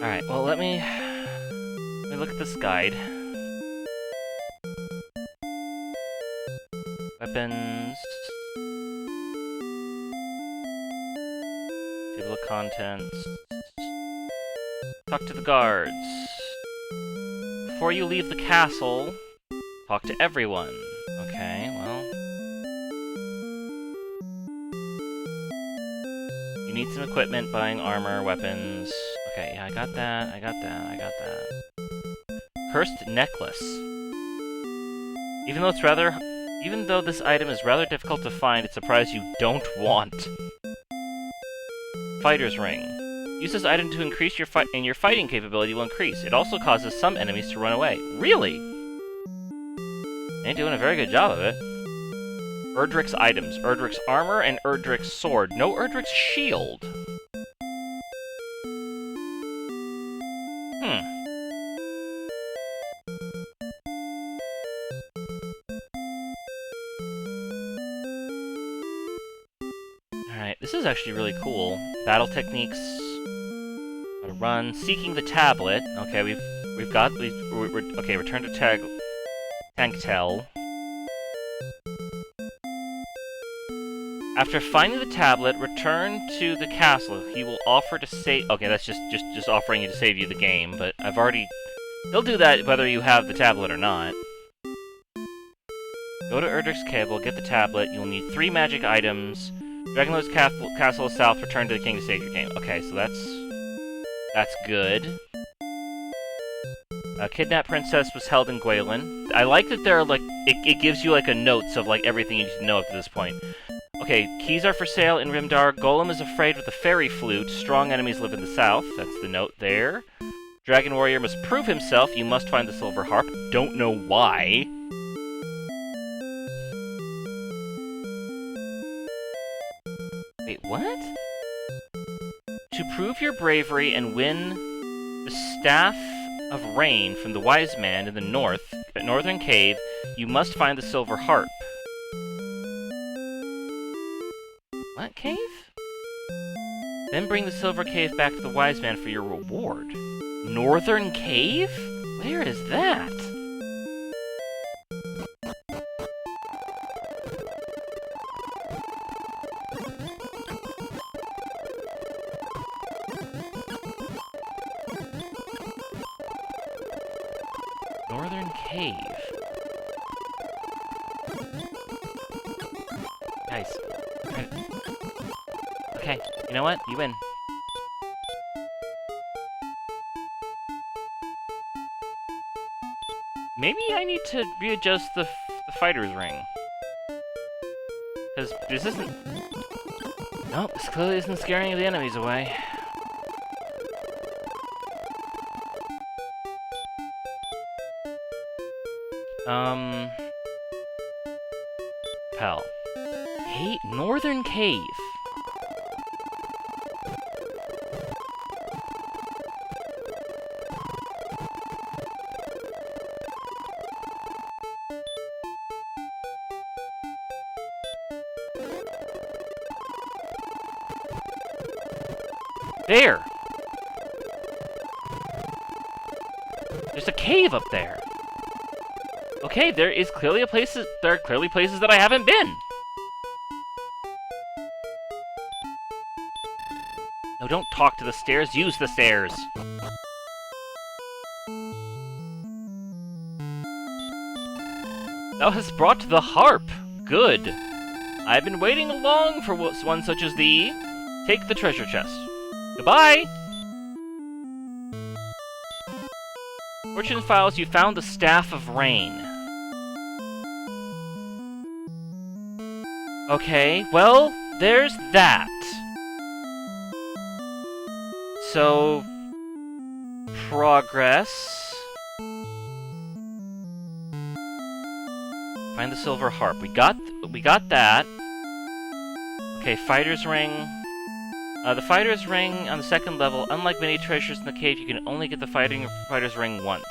Alright, well let me look at this guide. Weapons. Table of contents. Talk to the guards. Before you leave the castle, talk to everyone. Okay, well. You need some equipment, buying armor, weapons. Okay, yeah, I got that, I got that. Cursed necklace. Even though this item is rather difficult to find, it's a prize you don't want. Fighter's ring. Use this item to increase your fighting capability will increase. It also causes some enemies to run away. Really? Ain't doing a very good job of it. Erdrick's items. Erdrick's armor and Erdrick's sword. No Erdrick's shield. Alright, this is actually really cool. Battle techniques. How to run. Seeking the tablet. Okay, okay, return to Tanktel. After finding the tablet, return to the castle. He will offer to save... Okay, that's just offering you to save you the game, but I've already... He'll do that whether you have the tablet or not. Go to Erdrick's Cable, get the tablet. You'll need 3 magic items. Dragonlord's Castle is south. Return to the king to save your game. Okay, so that's good. Kidnapped princess was held in Gwaelin. I like that there are, like... It gives you, like, a notes of, like, everything you need to know up to this point. Okay, keys are for sale in Rimdar. Golem is afraid with the fairy flute. Strong enemies live in the south. That's the note there. Dragon Warrior must prove himself. You must find the silver harp. Don't know why. Wait, what? To prove your bravery and win the Staff of Rain from the Wise Man in the northern cave, you must find the silver harp. What cave? Then bring the silver cave back to the Wise Man for your reward. Northern cave? Where is that? Northern cave. Guys. Okay, you know what? You win. Maybe I need to readjust the fighter's ring. Because this isn't... Nope, this clearly isn't scaring the enemies away. Pal. Hey, Northern Cave. There! There's a cave up there. Okay, there are clearly places that I haven't been. don't talk to the stairs, use the stairs! Thou hast brought the harp! Good! I've been waiting long for one such as thee. Take the treasure chest. Goodbye! Fortune Files, you found the Staff of Rain. Okay, well, there's that. So, progress. Find the silver harp. We got that. Okay, fighter's ring. The fighter's ring on the second level. Unlike many treasures in the cave, you can only get the fighter's ring once.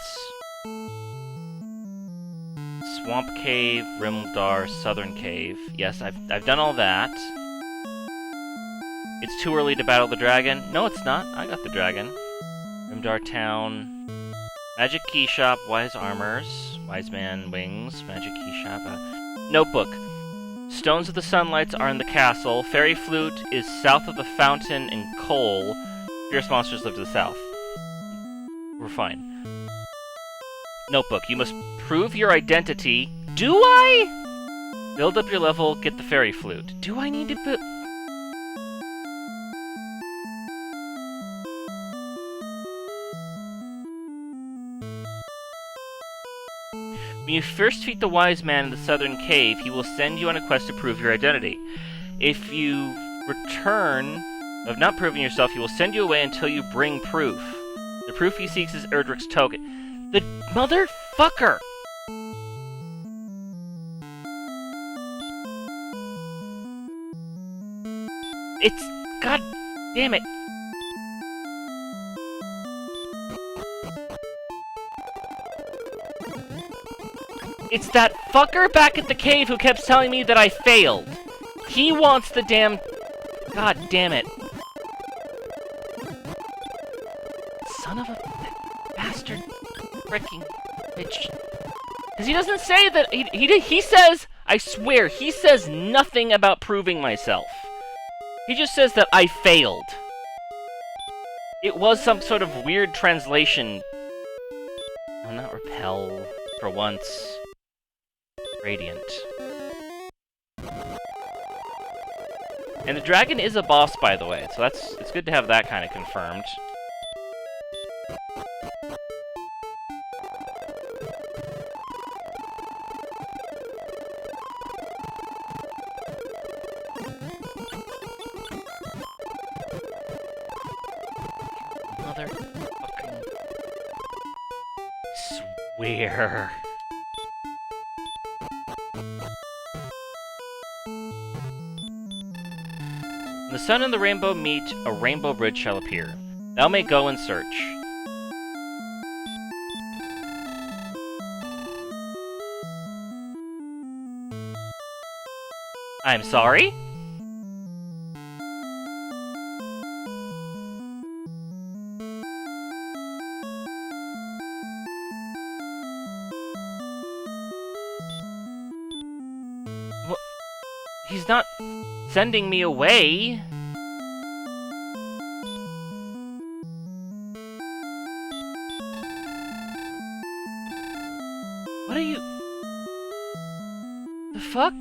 Swamp Cave, Rimdar, Southern Cave. Yes, I've done all that. It's too early to battle the dragon. No, it's not. I got the dragon. Rimdar Town. Magic Key Shop, Wise Armors, Wise Man Wings, Magic Key Shop. Notebook. Stones of the Sunlights are in the castle. Fairy Flute is south of the fountain in Coal. Fierce monsters live to the south. We're fine. Notebook. You must prove your identity. Do I? Build up your level, get the Fairy Flute. Do I need to build... When you first defeat the Wise Man in the Southern Cave, he will send you on a quest to prove your identity. If you return of not proving yourself, he will send you away until you bring proof. The proof he seeks is Erdrick's token. The motherfucker! It's... God damn it. It's that fucker back at the cave who kept telling me that I failed. He wants the damn... God damn it. Son of a bastard freaking bitch. Because he doesn't say that... He says... I swear, he says nothing about proving myself. He just says that I failed. It was some sort of weird translation. No, not repel. For once. Radiant. And the dragon is a boss, by the way, so it's good to have that kind of confirmed. Motherfucking... Swear. When the sun and the rainbow meet, a rainbow bridge shall appear. Thou may go and search. I'm sorry? Well, he's not sending me away. What are you... The fuck?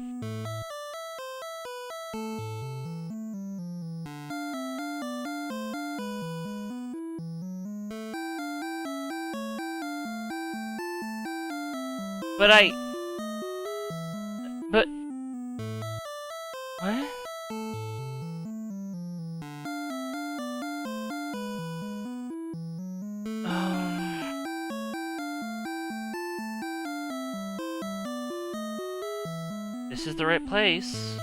But... What? This is the right place.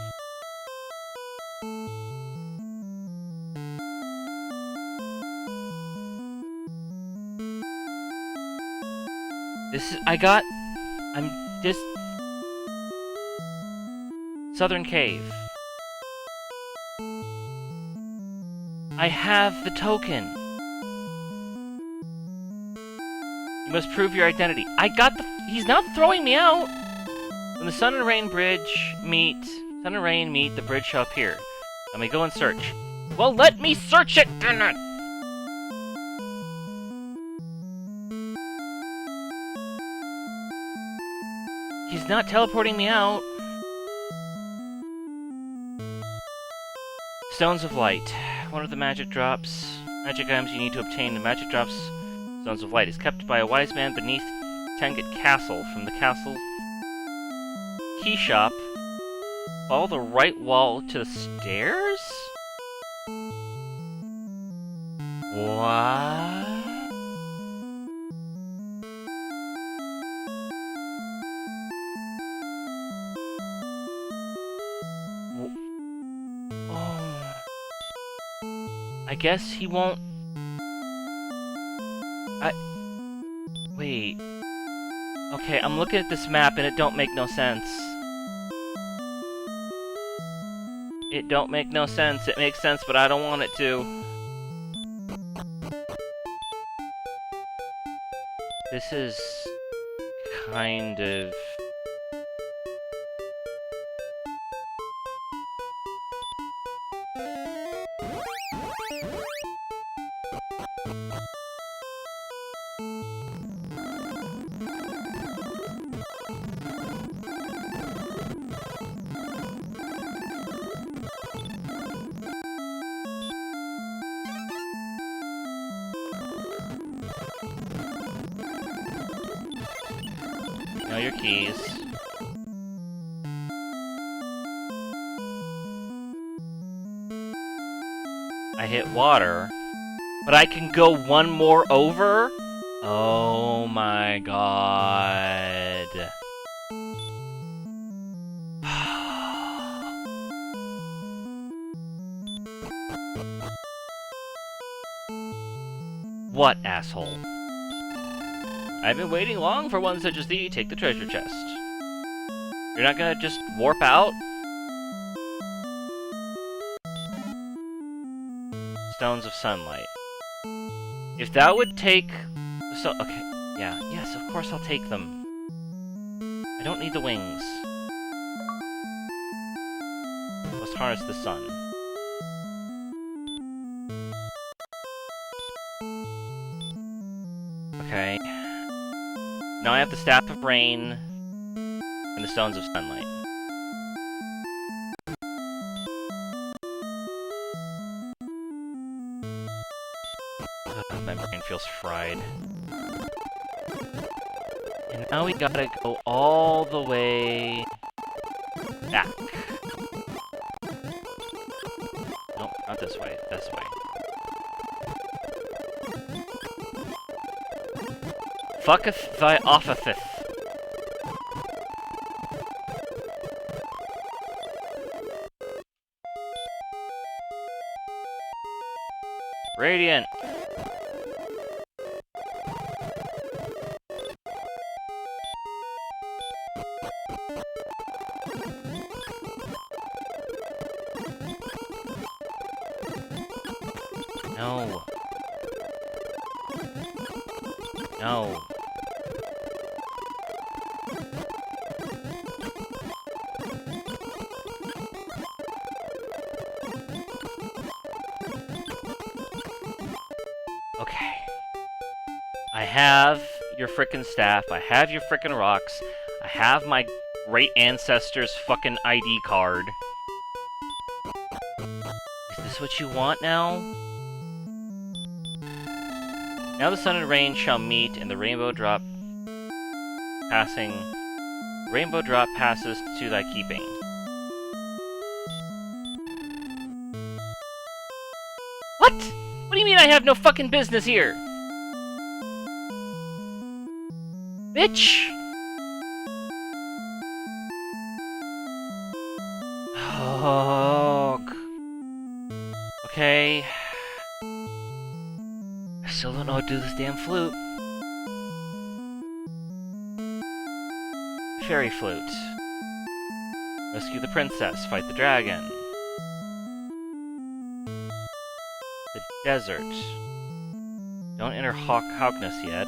I'm just... Southern Cave. I have the token. You must prove your identity. I got the... He's not throwing me out! When the sun and rain meet, the bridge shall appear. Let me go and search. Well, let me search it, damn it! He's not teleporting me out. Stones of Light. One of the magic drops. Magic items you need to obtain the magic drops. Stones of Light is kept by a wise man beneath Tenget Castle. From the castle key shop, follow the right wall to the stairs? What? Oh. I guess he won't... Wait. Okay, I'm looking at this map and it don't make no sense. It don't make no sense. It makes sense, but I don't want it to. This is kind of... Know your keys. I hit water, but I can go one more over? Oh my god. What asshole? I've been waiting long for one such as thee. Take the treasure chest. You're not gonna just warp out? Stones of Sunlight. If that would take... So, okay, yeah, yes, of course I'll take them. I don't need the wings. Let's harness the sun. Okay. Now I have the Staff of Rain and the Stones of Sunlight. My brain feels fried. And now we gotta go all the way back. Nope, not this way, this way. Fucketh thy offetheth. Radiant. No. No. Okay. I have your frickin' staff, I have your frickin' rocks, I have my great ancestor's fucking ID card. Is this what you want now? Now the sun and rain shall meet, and the rainbow drop passing... Rainbow drop passes to thy keeping. What? What do you mean I have no fucking business here? Bitch! Oh. Okay. I still don't know how to do this damn flute. Fairy flute. Rescue the princess, fight the dragon. The desert. Don't enter Hawkness yet.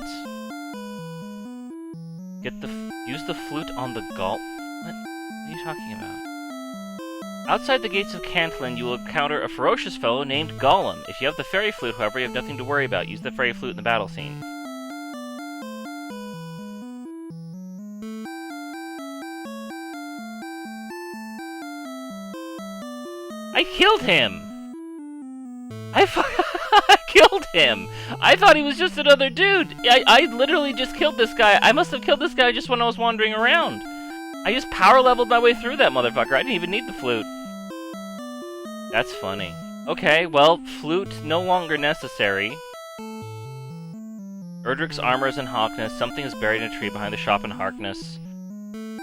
Use the flute on the What are you talking about? Outside the gates of Cantlin, you will encounter a ferocious fellow named Gollum. If you have the fairy flute, however, you have nothing to worry about. Use the fairy flute in the battle scene. I killed him! I killed him! I thought he was just another dude! I literally just killed this guy. I must have killed this guy just when I was wandering around. I just power leveled my way through that motherfucker. I didn't even need the flute. That's funny. Okay, well, flute no longer necessary. Erdrick's armor is in Harkness. Something is buried in a tree behind the shop in Harkness.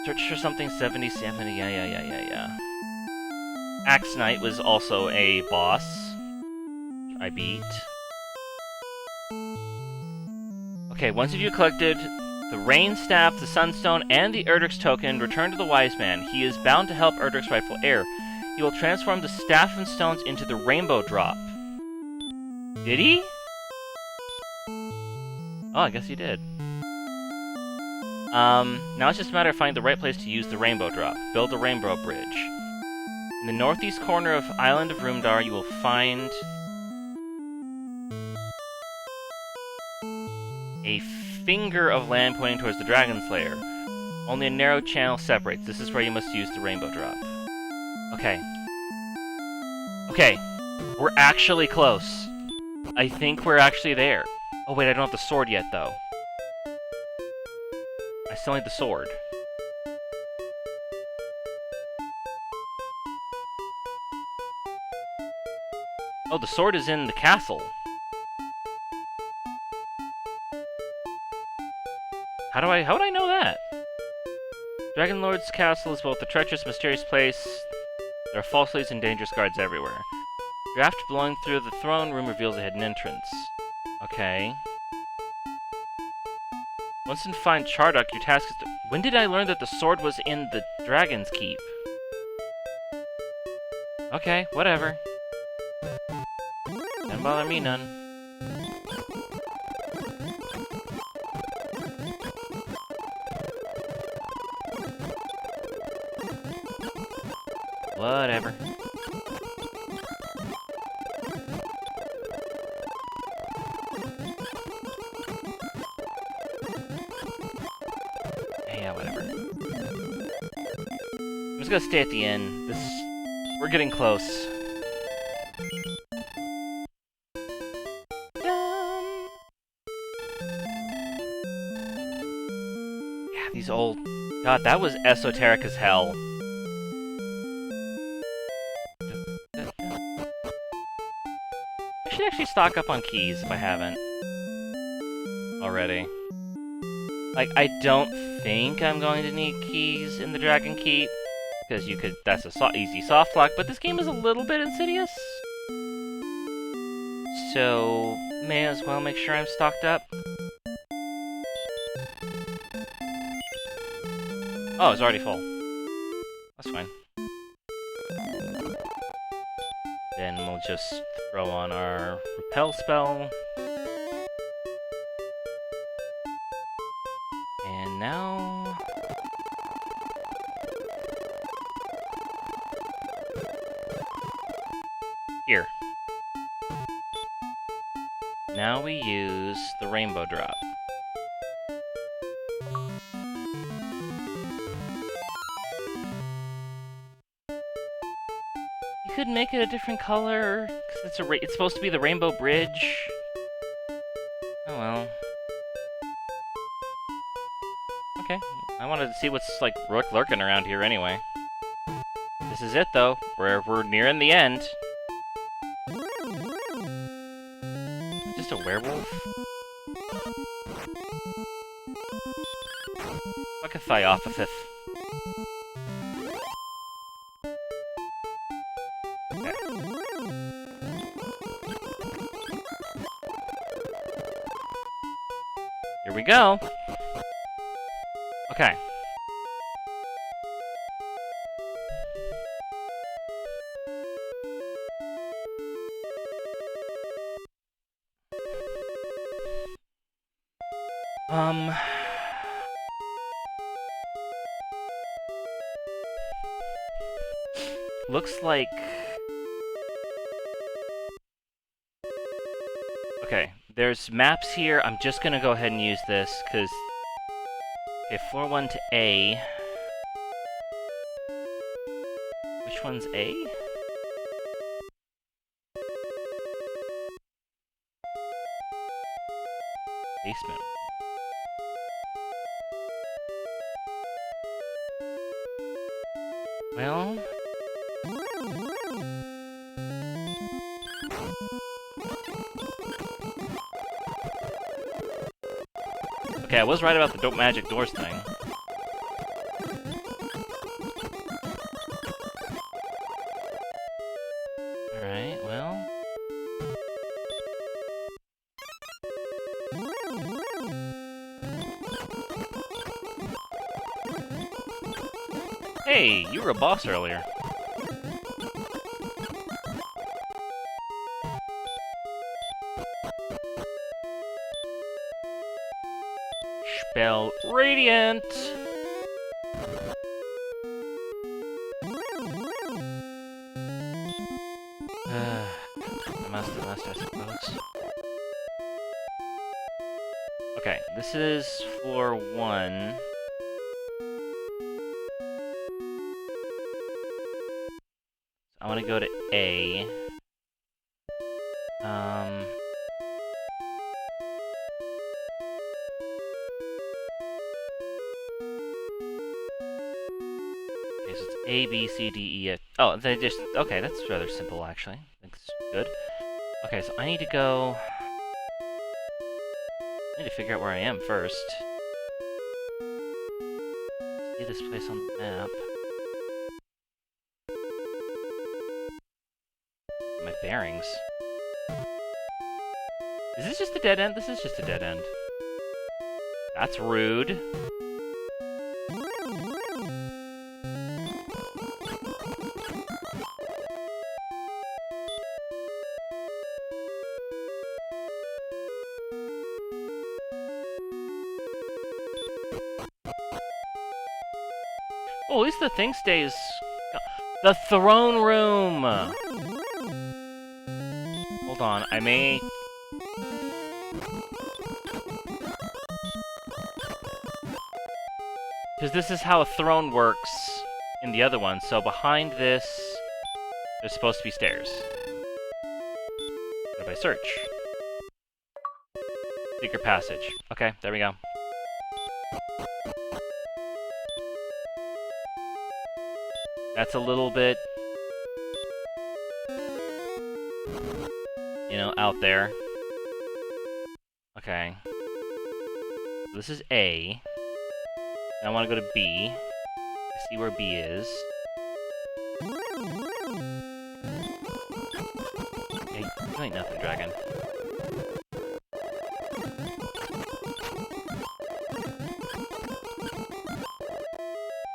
Search for something 70. Yeah. Axe Knight was also a boss. I beat. Okay, once you've collected the Rain Staff, the Sunstone, and the Erdrick's Token, return to the Wise Man. He is bound to help Erdrick's rightful heir. He will transform the Staff and Stones into the Rainbow Drop. Did he? Oh, I guess he did. Now it's just a matter of finding the right place to use the Rainbow Drop. Build a Rainbow Bridge. In the northeast corner of Island of Roomdar, you will find a finger of land pointing towards the Dragon's Lair. Only a narrow channel separates. This is where you must use the Rainbow Drop. Okay. Okay. We're actually close. I think we're actually there. Oh wait, I don't have the sword yet, though. I still need the sword. Oh, the sword is in the castle. How would I know that? Dragon Lord's castle is both a treacherous, mysterious place. There are false leads and dangerous guards everywhere. Draft blowing through the throne room reveals a hidden entrance. Okay. Once you find Chardock, your task is to... When did I learn that the sword was in the Dragon's Keep? Okay, whatever. Don't bother me none. Whatever. Yeah, whatever. I'm just gonna stay at the end. We're getting close. Yeah, these old... God, that was esoteric as hell. I should actually stock up on keys if I haven't already. Like, I don't think I'm going to need keys in the Dragon Keep, because you could, that's a easy soft lock, but this game is a little bit insidious. So, may as well make sure I'm stocked up. Oh, it's already full. That's fine. Then we'll just throw on our repel spell. And now... Here. Now we use the Rainbow Drop. You could make it a different color, because it's supposed to be the Rainbow Bridge. Oh well. Okay, I wanted to see what's, like, lurking around here anyway. This is it, though. We're nearing the end. Just a werewolf? Like a Thiophithith. Okay. Here we go. Okay. looks like... Okay, there's maps here. I'm just gonna go ahead and use this, because... Okay, floor 1 to A. Which one's A? Basement. Well... Okay, I was right about the magic doors thing. Alright, well... Hey, you were a boss earlier. Spell Radiant! I must, I suppose. Okay, this is floor 1. I want to go to A. Okay, so it's A, B, C, D, E. Oh, they just... Okay, that's rather simple, actually. That's good. Okay, so I need to go... I need to figure out where I am first. See this place on the map. My bearings. Is this just a dead end? This is just a dead end. That's rude. Oh, at least the thing stays... The throne room! Hold on, I may... Because this is how a throne works in the other one, so behind this, there's supposed to be stairs. What if I search? Secret passage. Okay, there we go. That's a little bit... you know, out there. Okay. This is A. And I want to go to B. To see where B is. Okay, you ain't nothing, dragon.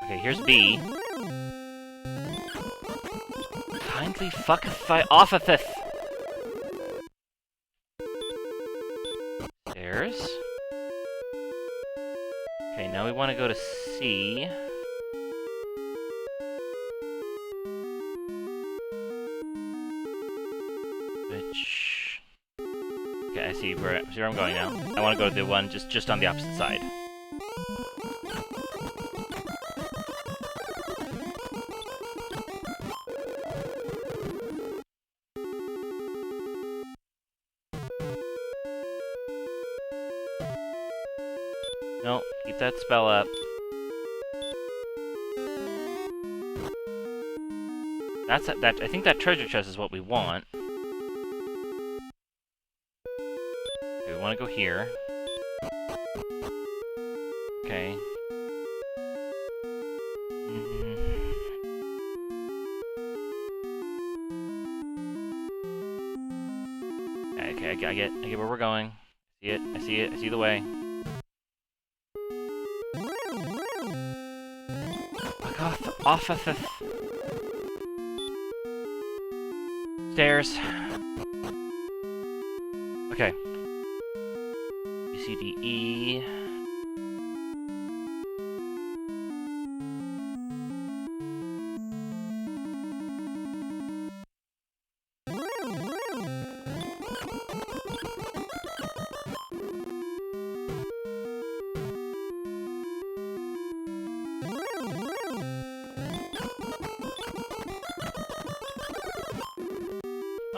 Okay, here's B. Kindly fuckify off of it! Stairs. Okay, now we want to go to C. Which... Okay, I see where I'm going now. I want to go to the one just on the opposite side. No, keep that spell up. I think that treasure chest is what we want. Okay, we want to go here. Okay. Okay, I get where we're going. I see it, I see the way. Off of the stairs. Okay. B, C, D, E.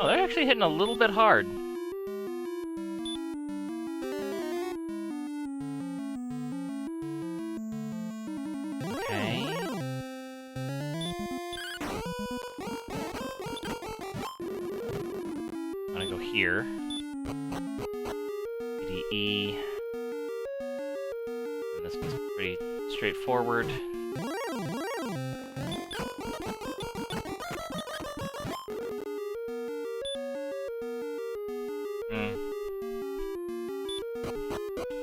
Oh, they're actually hitting a little bit hard. Okay. I'm gonna go here. DE. And this one's pretty straightforward.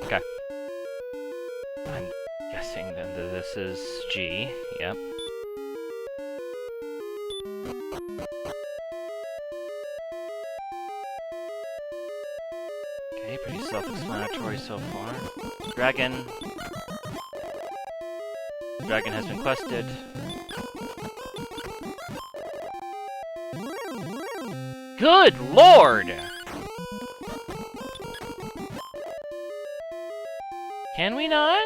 Okay. I'm guessing then that this is G. Yep. Okay, pretty self-explanatory so far. Dragon. Dragon has been quested. Good lord! Can we not?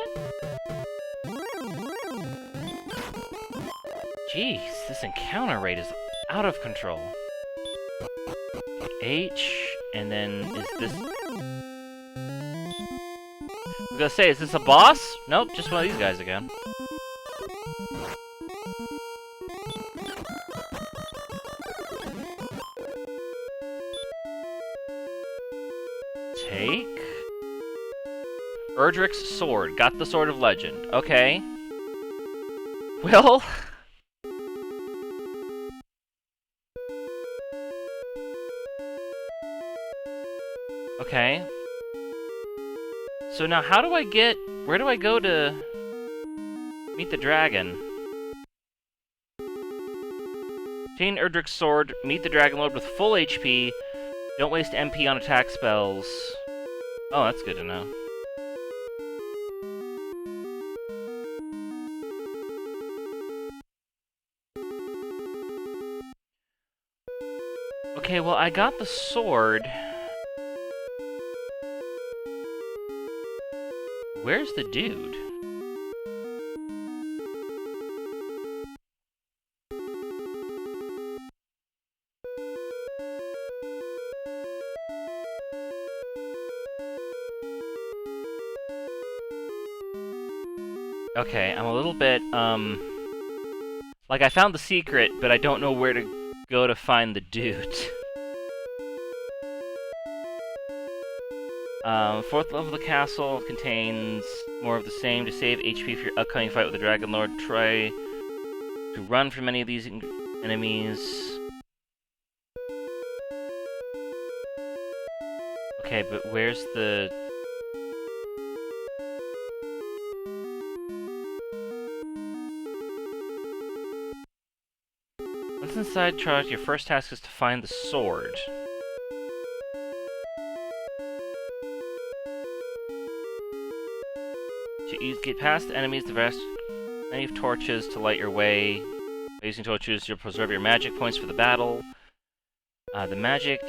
Jeez, this encounter rate is out of control. H, and then is this... I was gonna say, is this a boss? Nope, just one of these guys again. Take... Erdrick's sword. Got the Sword of Legend. Okay. Well... Okay. So now how do I get... Where do I go to... meet the dragon? Obtain Erdrick's sword, meet the Dragon Lord with full HP, don't waste MP on attack spells. Oh, that's good to know. Okay, well, I got the sword. Where's the dude? Okay, I'm a little bit, like, I found the secret, but I don't know where to go to find the dude. Fourth level of the castle contains more of the same. To save HP for your upcoming fight with the Dragon Lord, try to run from any of these enemies. Okay, but where's the... Once inside Charge, your first task is to find the sword. To get past enemies, devour many torches to light your way. By using torches, you'll preserve your magic points for the battle. The magic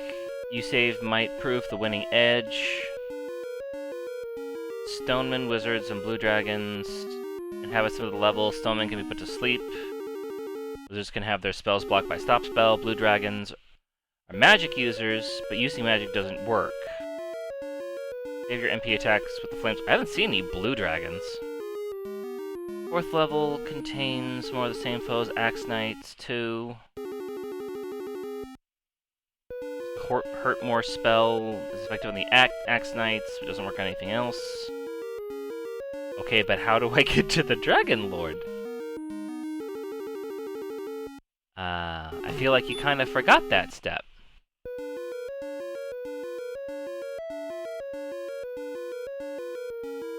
you save might prove the winning edge. Stonemen, wizards, and blue dragons inhabit some of the level. Stonemen can be put to sleep. Wizards can have their spells blocked by stop spell. Blue dragons are magic users, but using magic doesn't work. Save your MP attacks with the flames. I haven't seen any blue dragons. Fourth level contains more of the same foes. Axe Knights, 2. Hurt more spell is effective on the Axe Knights, but doesn't work on anything else. Okay, but how do I get to the Dragon Lord? I feel like you kind of forgot that step.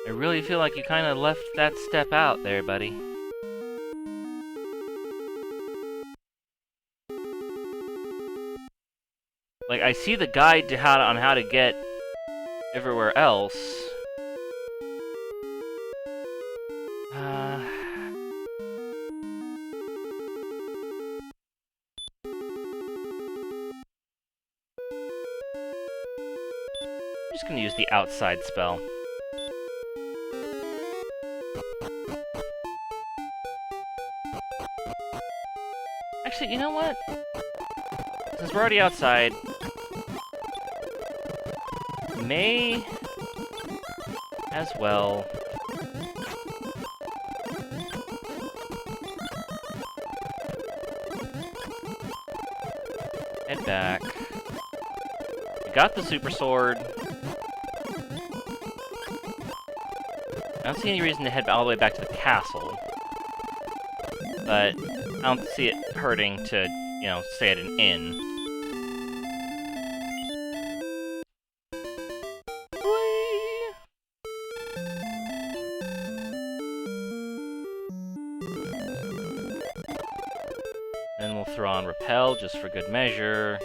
I really feel like you kind of left that step out there, buddy. Like, I see the guide to on how to get everywhere else. I'm just gonna use the outside spell. Actually, you know what? Since we're already outside, may as well head back. We got the super sword. I don't see any reason to head all the way back to the castle, but I don't see it hurting to, you know, stay at an inn. Whee! Then we'll throw on Repel just for good measure.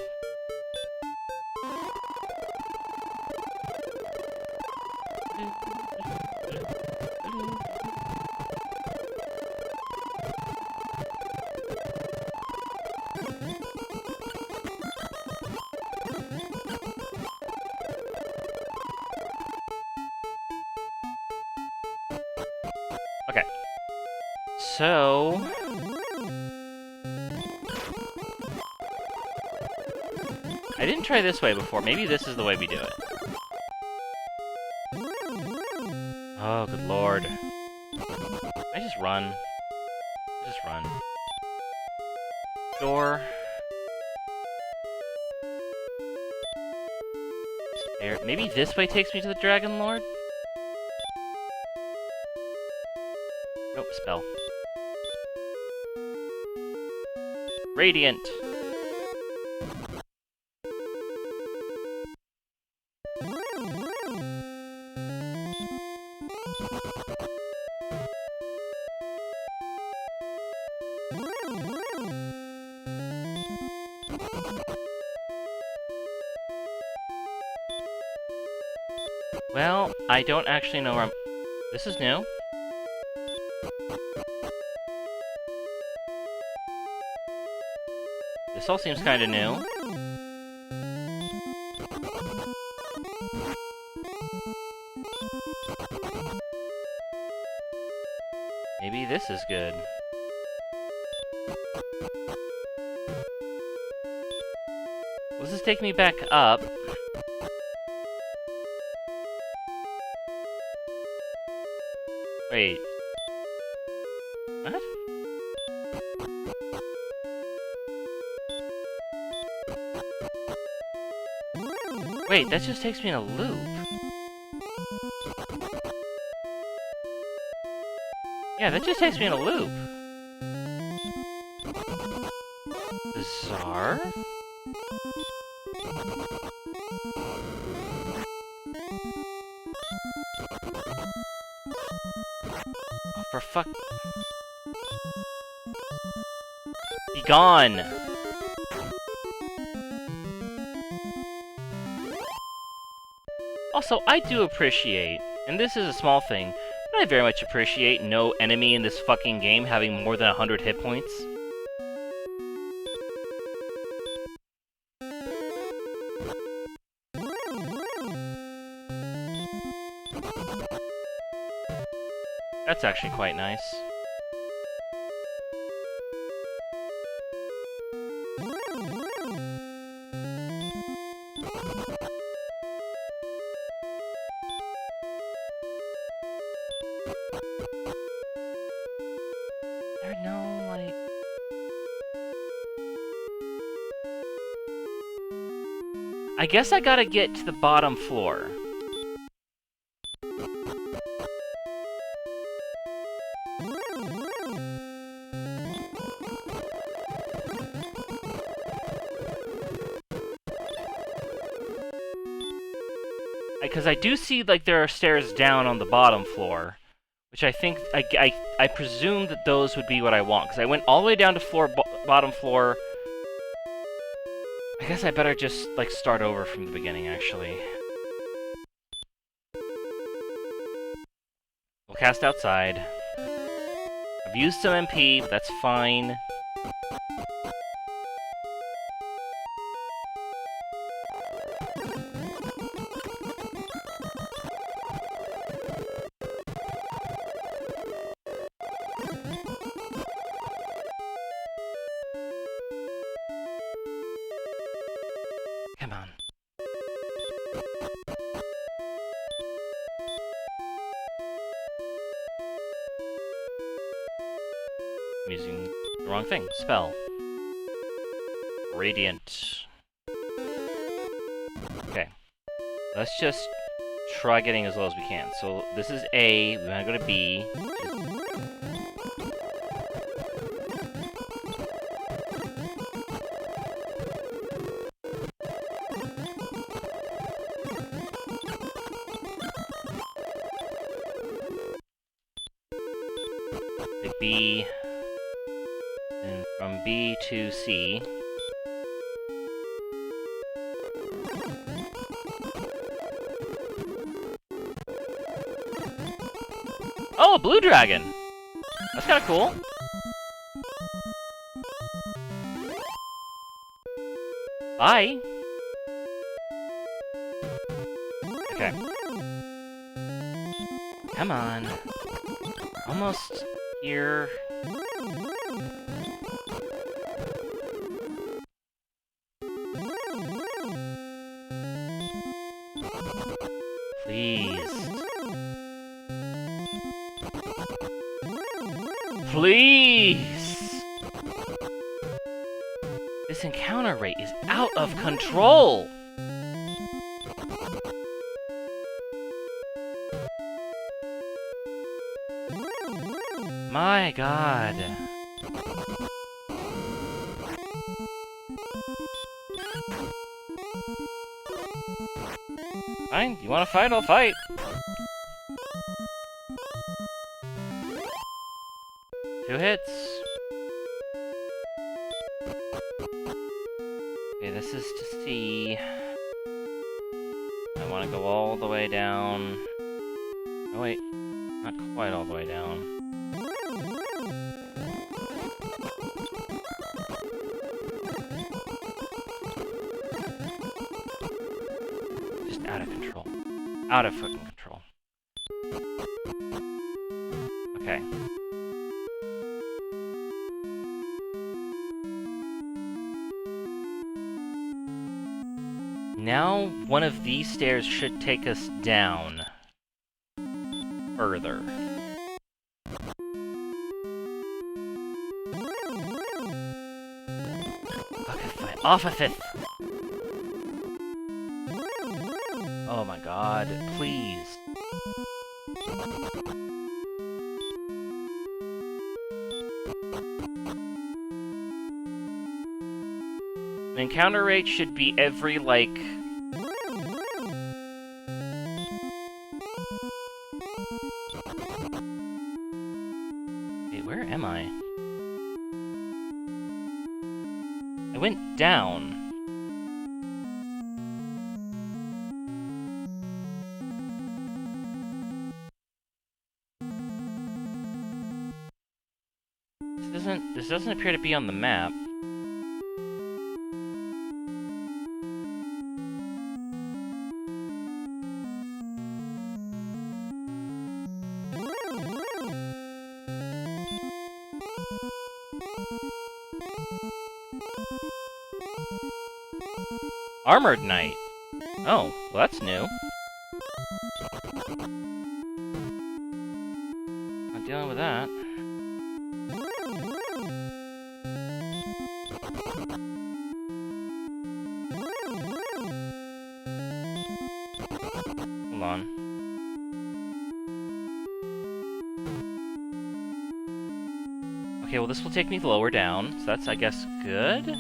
Okay. So... I didn't try this way before. Maybe this is the way we do it. Oh, good lord. I just run. Just run. Door. There. Maybe this way takes me to the Dragon Lord? Nope, spell. Radiant. Well, I don't actually know where I'm... This is new. This all seems kinda new. Maybe this is good. Does this take me back up? Wait. What? Wait, that just takes me in a loop. Yeah, that just takes me in a loop. Bizarre? Oh, for fuck... Be gone! Also, I do appreciate, and this is a small thing, but I very much appreciate no enemy in this fucking game having more than 100 hit points. That's actually quite nice. There are no, like... I guess I gotta get to the bottom floor. Because I do see, like, there are stairs down on the bottom floor, which I think, I presume that those would be what I want, because I went all the way down to bottom floor. I guess I better just, like, start over from the beginning, actually. We'll cast outside. I've used some MP, but that's fine. I'm using the wrong thing. Spell. Radiant. Okay. Let's just try getting as low as we can. So this is A. We want to go to B. Take B. And from B to C. Oh, a blue dragon! That's kinda cool. Bye! Okay. Come on. Almost here. Please. Please! This encounter rate is out of control! My god. Fine, you wanna fight, I'll fight. Two hits. Okay, this is to C. I wanna go all the way down. Oh wait, not quite all the way down. Just out of control. Out of fucking control. Okay. Now, one of these stairs should take us down. Further. Okay, fine. Off a fifth! Oh my god, please. The encounter rate should be every, like... Wait, where am I? I went down. This doesn't appear to be on the map. Armored Knight. Oh, well that's new. Not dealing with that. Hold on. Okay, well this will take me lower down, so that's, I guess, good?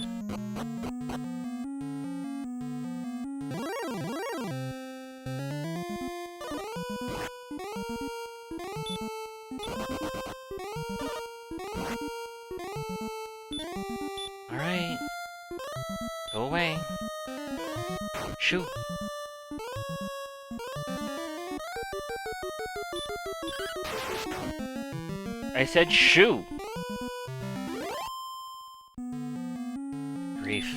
Alright. Go away. Shoot. I said shoo! Grief.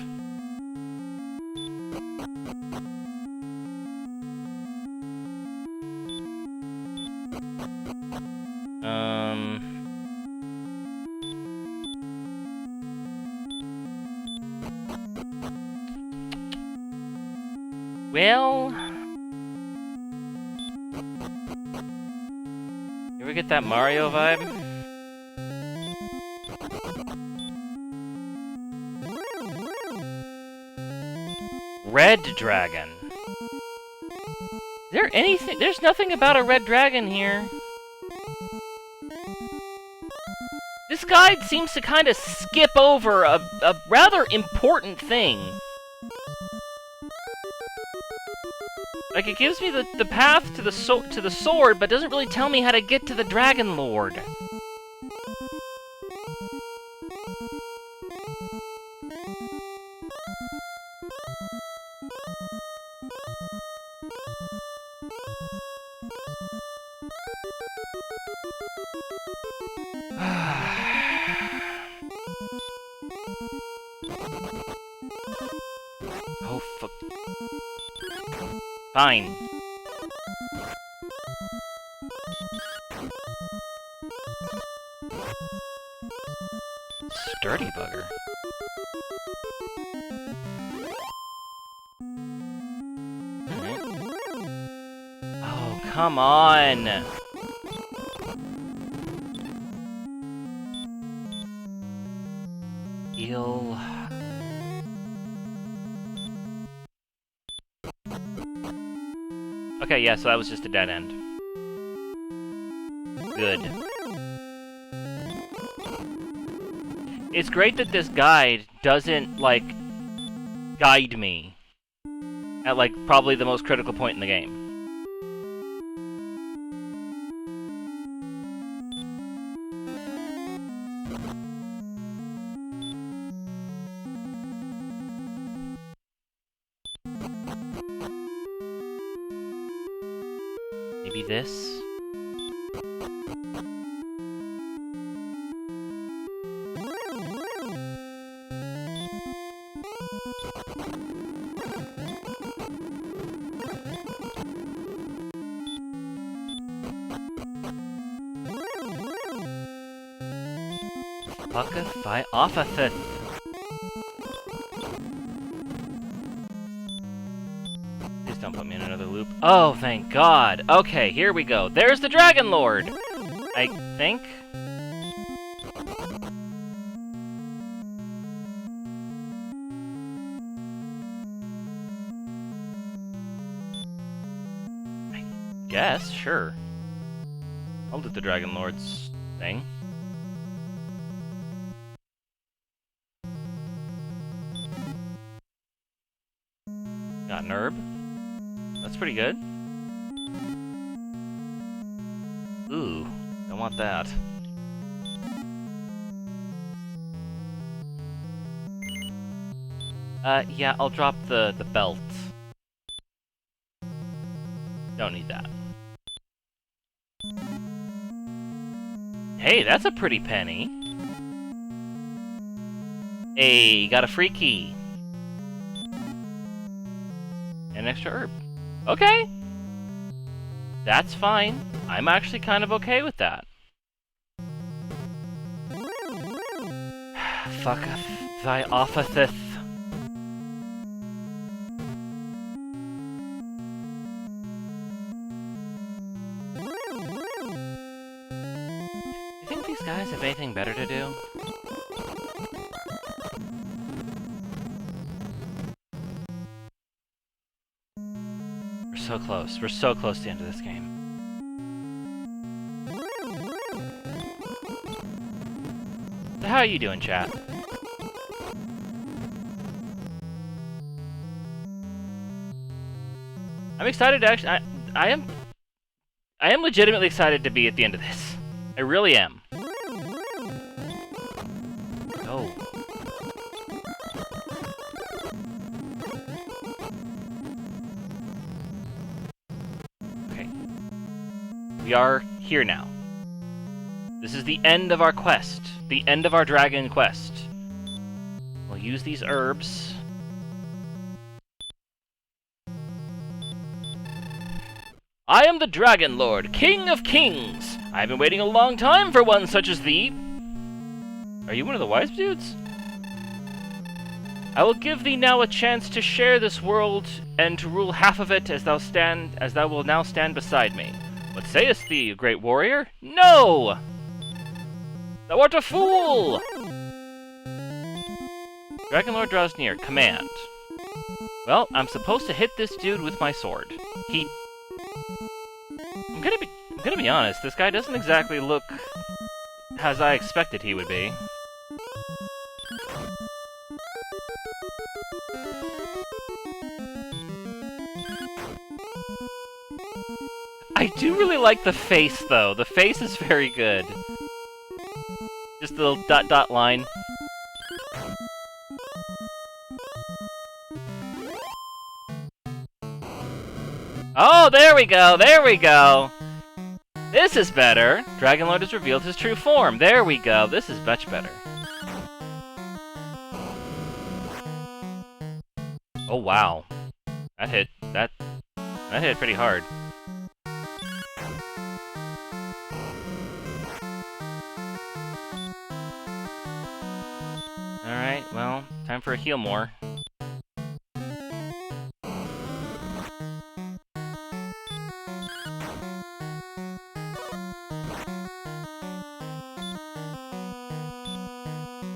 Well... You ever get that Mario vibe? red dragon. Is there anything? There's nothing about a red dragon here. This guide seems to kind of skip over a rather important thing. Like, it gives me the path to the sword, but doesn't really tell me how to get to the Dragon Lord. Oh, fuck. Fine. Sturdy bugger. Oh, come on! Heal. Okay, yeah, so that was just a dead end. Good. It's great that this guide doesn't, like, guide me at, like, probably the most critical point in the game. Maybe this? Fuckify off a fifth. Please don't put me in another loop. Oh, thank God. Okay, here we go. There's the Dragon Lord! I think? I guess, sure. I'll do the Dragon Lord's thing. Got an herb. That's pretty good. Ooh, don't want that. Yeah, I'll drop the belt. Don't need that. Hey, that's a pretty penny. Hey, got a free key. An extra herb. Okay. That's fine. I'm actually kind of okay with that. Fuck thy officeth. You think these guys have anything better to do? So close. We're so close to the end of this game. So how are you doing, chat? I'm excited to actually... I am legitimately excited to be at the end of this. I really am. Oh. We are here now. This is the end of our quest. The end of our dragon quest. We'll use these herbs. I am the Dragon Lord, King of Kings. I've been waiting a long time for one such as thee. Are you one of the wise dudes? I will give thee now a chance to share this world and to rule half of it as thou will now stand beside me. What sayest thee, great warrior? No! Thou art a fool! Dragon Lord draws near. Command. Well, I'm supposed to hit this dude with my sword. I'm gonna be honest, this guy doesn't exactly look as I expected he would be. I do really like the face, though. The face is very good. Just the little dot line. Oh, there we go, there we go! This is better! Dragonlord has revealed his true form. There we go, this is much better. Oh, wow. That hit pretty hard. Alright, well, time for a heal more.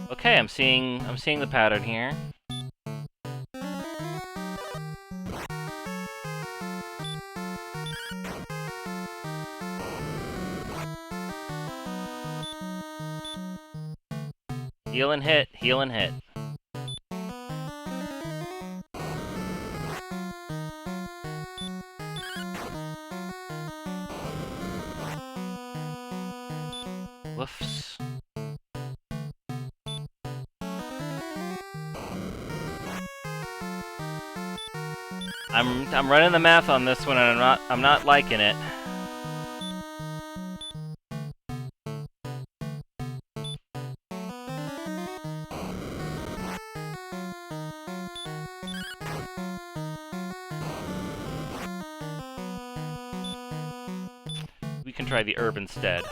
Okay, I'm seeing the pattern here. Heal and hit, heal and hit. Woofs. I'm running the math on this one and I'm not liking it. We can try the herb instead.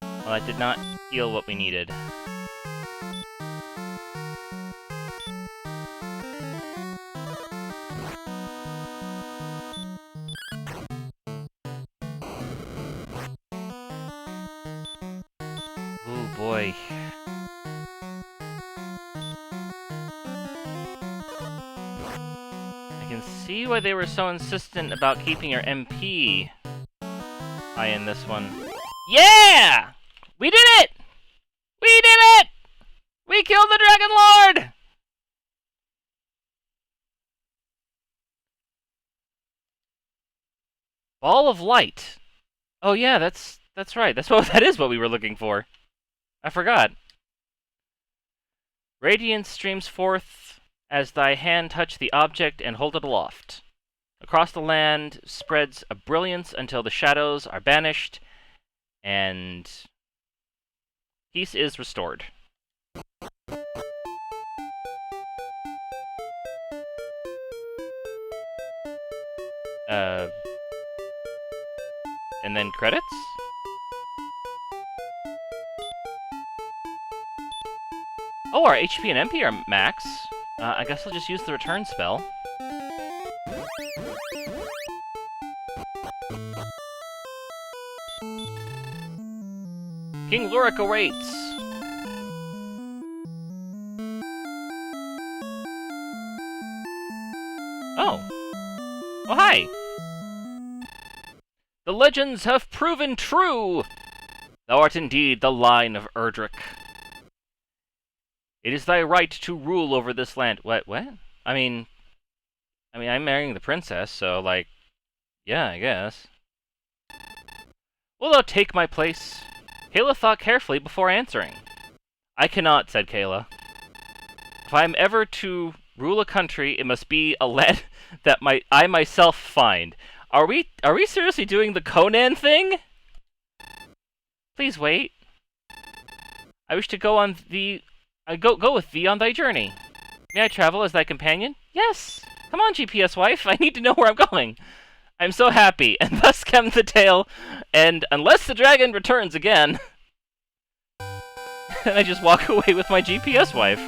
Well, I did not heal what we needed. Oh boy. I can see why they were so insistent about keeping your MP high in this one. Yeah! We did it! We did it! We killed the Dragon Lord! Ball of light. Oh yeah, that's right. That is what we were looking for. I forgot. Radiance streams forth as thy hand touch the object and hold it aloft. Across the land spreads a brilliance until the shadows are banished and peace is restored. And then credits? Oh, our HP and MP are max. I guess I'll just use the return spell. King Lurik awaits! Oh. Oh, hi! The legends have proven true! Thou art indeed the line of Erdrick. It is thy right to rule over this land. What? I mean, I'm marrying the princess, so, like, yeah, I guess. Will thou take my place? Kayla thought carefully before answering. I cannot, said Kayla. If I am ever to rule a country, it must be a land that I myself find. Are we seriously doing the Conan thing? Please wait. I wish to go on go with thee on thy journey. May I travel as thy companion? Yes. Come on, GPS wife. I need to know where I'm going. I'm so happy. And thus came the tale. And unless the dragon returns again, and I just walk away with my GPS wife.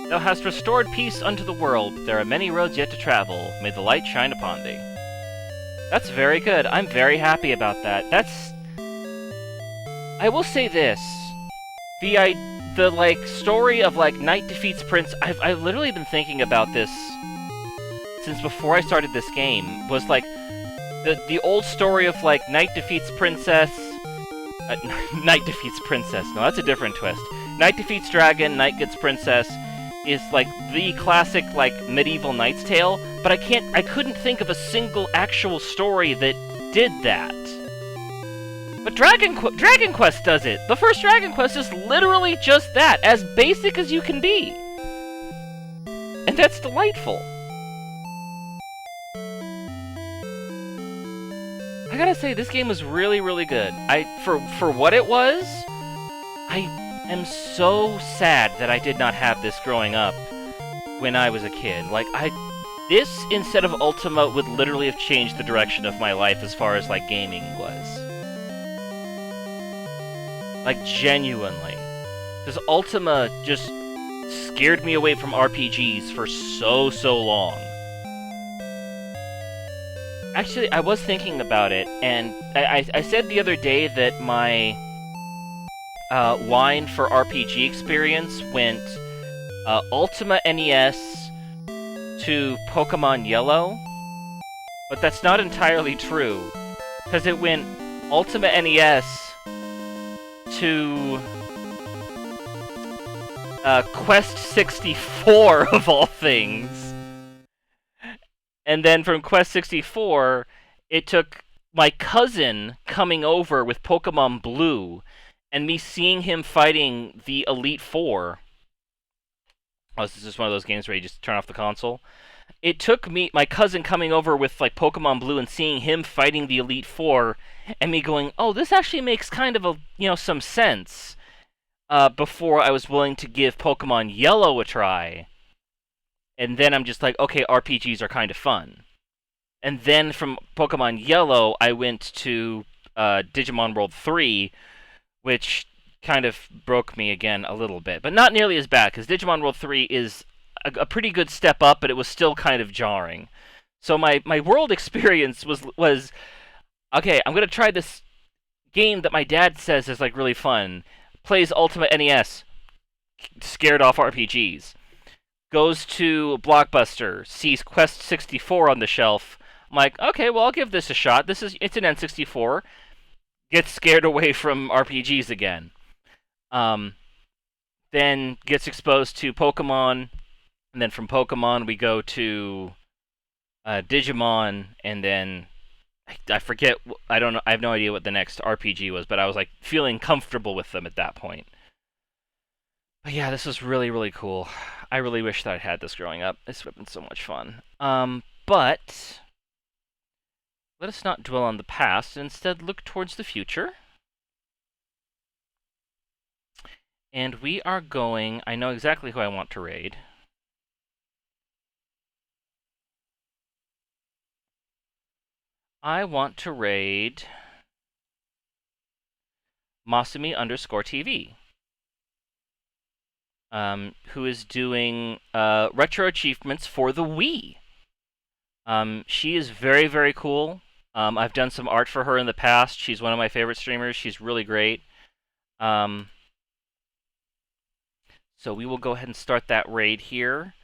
Thou hast restored peace unto the world. There are many roads yet to travel. May the light shine upon thee. That's very good. I'm very happy about that. I will say this. The like, story of, like, Knight defeats Prince... I've literally been thinking about this since before I started this game. Was, like, the old story of, like, Knight defeats Princess... Knight defeats Princess. No, that's a different twist. Knight defeats Dragon, Knight gets Princess is, like, the classic, like, medieval Knight's Tale, but I couldn't think of a single actual story that did that. But Dragon Quest does it! The first Dragon Quest is literally just that, as basic as you can be! And that's delightful. I gotta say, this game was really, really good. For what it was, I am so sad that I did not have this growing up when I was a kid. Like, this, instead of Ultima, would literally have changed the direction of my life as far as, like, gaming was. Like, genuinely. Because Ultima just scared me away from RPGs for so long. Actually, I was thinking about it, and I said the other day that my line for RPG experience went Ultima NES to Pokemon Yellow, but that's not entirely true, because it went Ultima NES to Quest 64, of all things. And then from Quest 64, it took my cousin coming over with Pokemon Blue, and me seeing him fighting the Elite Four. Oh, this is just one of those games where you just turn off the console. It took my cousin coming over with, like, Pokemon Blue and seeing him fighting the Elite Four, and me going, oh, this actually makes kind of some sense, before I was willing to give Pokemon Yellow a try. And then I'm just like, okay, RPGs are kind of fun. And then from Pokemon Yellow, I went to Digimon World 3, which kind of broke me again a little bit. But not nearly as bad, because Digimon World 3 is a pretty good step up, but it was still kind of jarring. So my world experience was okay, I'm going to try this game that my dad says is, like, really fun. Plays Ultima NES. Scared off RPGs. Goes to Blockbuster, sees Quest 64 on the shelf. I'm like, okay, well, I'll give this a shot. It's an N64. Gets scared away from RPGs again. Then gets exposed to Pokemon, and then from Pokemon we go to Digimon, and then I forget. I don't know. I have no idea what the next RPG was, but I was, like, feeling comfortable with them at that point. But yeah, this was really, really cool. I really wish that I'd had this growing up. This would have been so much fun. But let us not dwell on the past, and instead look towards the future. And we are going... I know exactly who I want to raid. I want to raid Masumi_TV. Who is doing retro achievements for the Wii. She is very, very cool. I've done some art for her in the past. She's one of my favorite streamers. She's really great. So we will go ahead and start that raid here.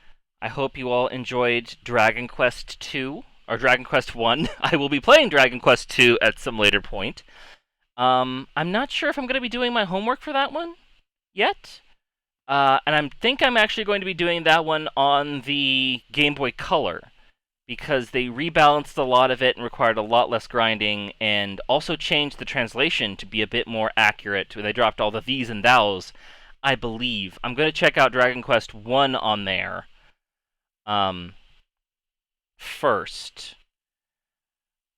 I hope you all enjoyed Dragon Quest 2, or Dragon Quest 1. I will be playing Dragon Quest 2 at some later point. I'm not sure if I'm going to be doing my homework for that one yet. And I think I'm actually going to be doing that one on the Game Boy Color, because they rebalanced a lot of it and required a lot less grinding, and also changed the translation to be a bit more accurate. They dropped all the these and thous, I believe. I'm going to check out Dragon Quest 1 on there first.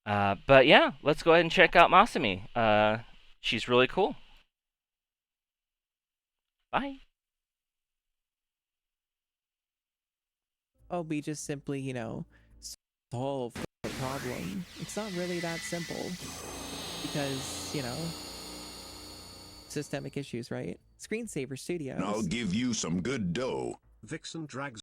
But yeah, let's go ahead and check out Masumi. She's really cool. Bye. Oh, we just simply, solve the problem. It's not really that simple. Because, systemic issues, right? Screensaver Studios. I'll give you some good dough. Vixen drags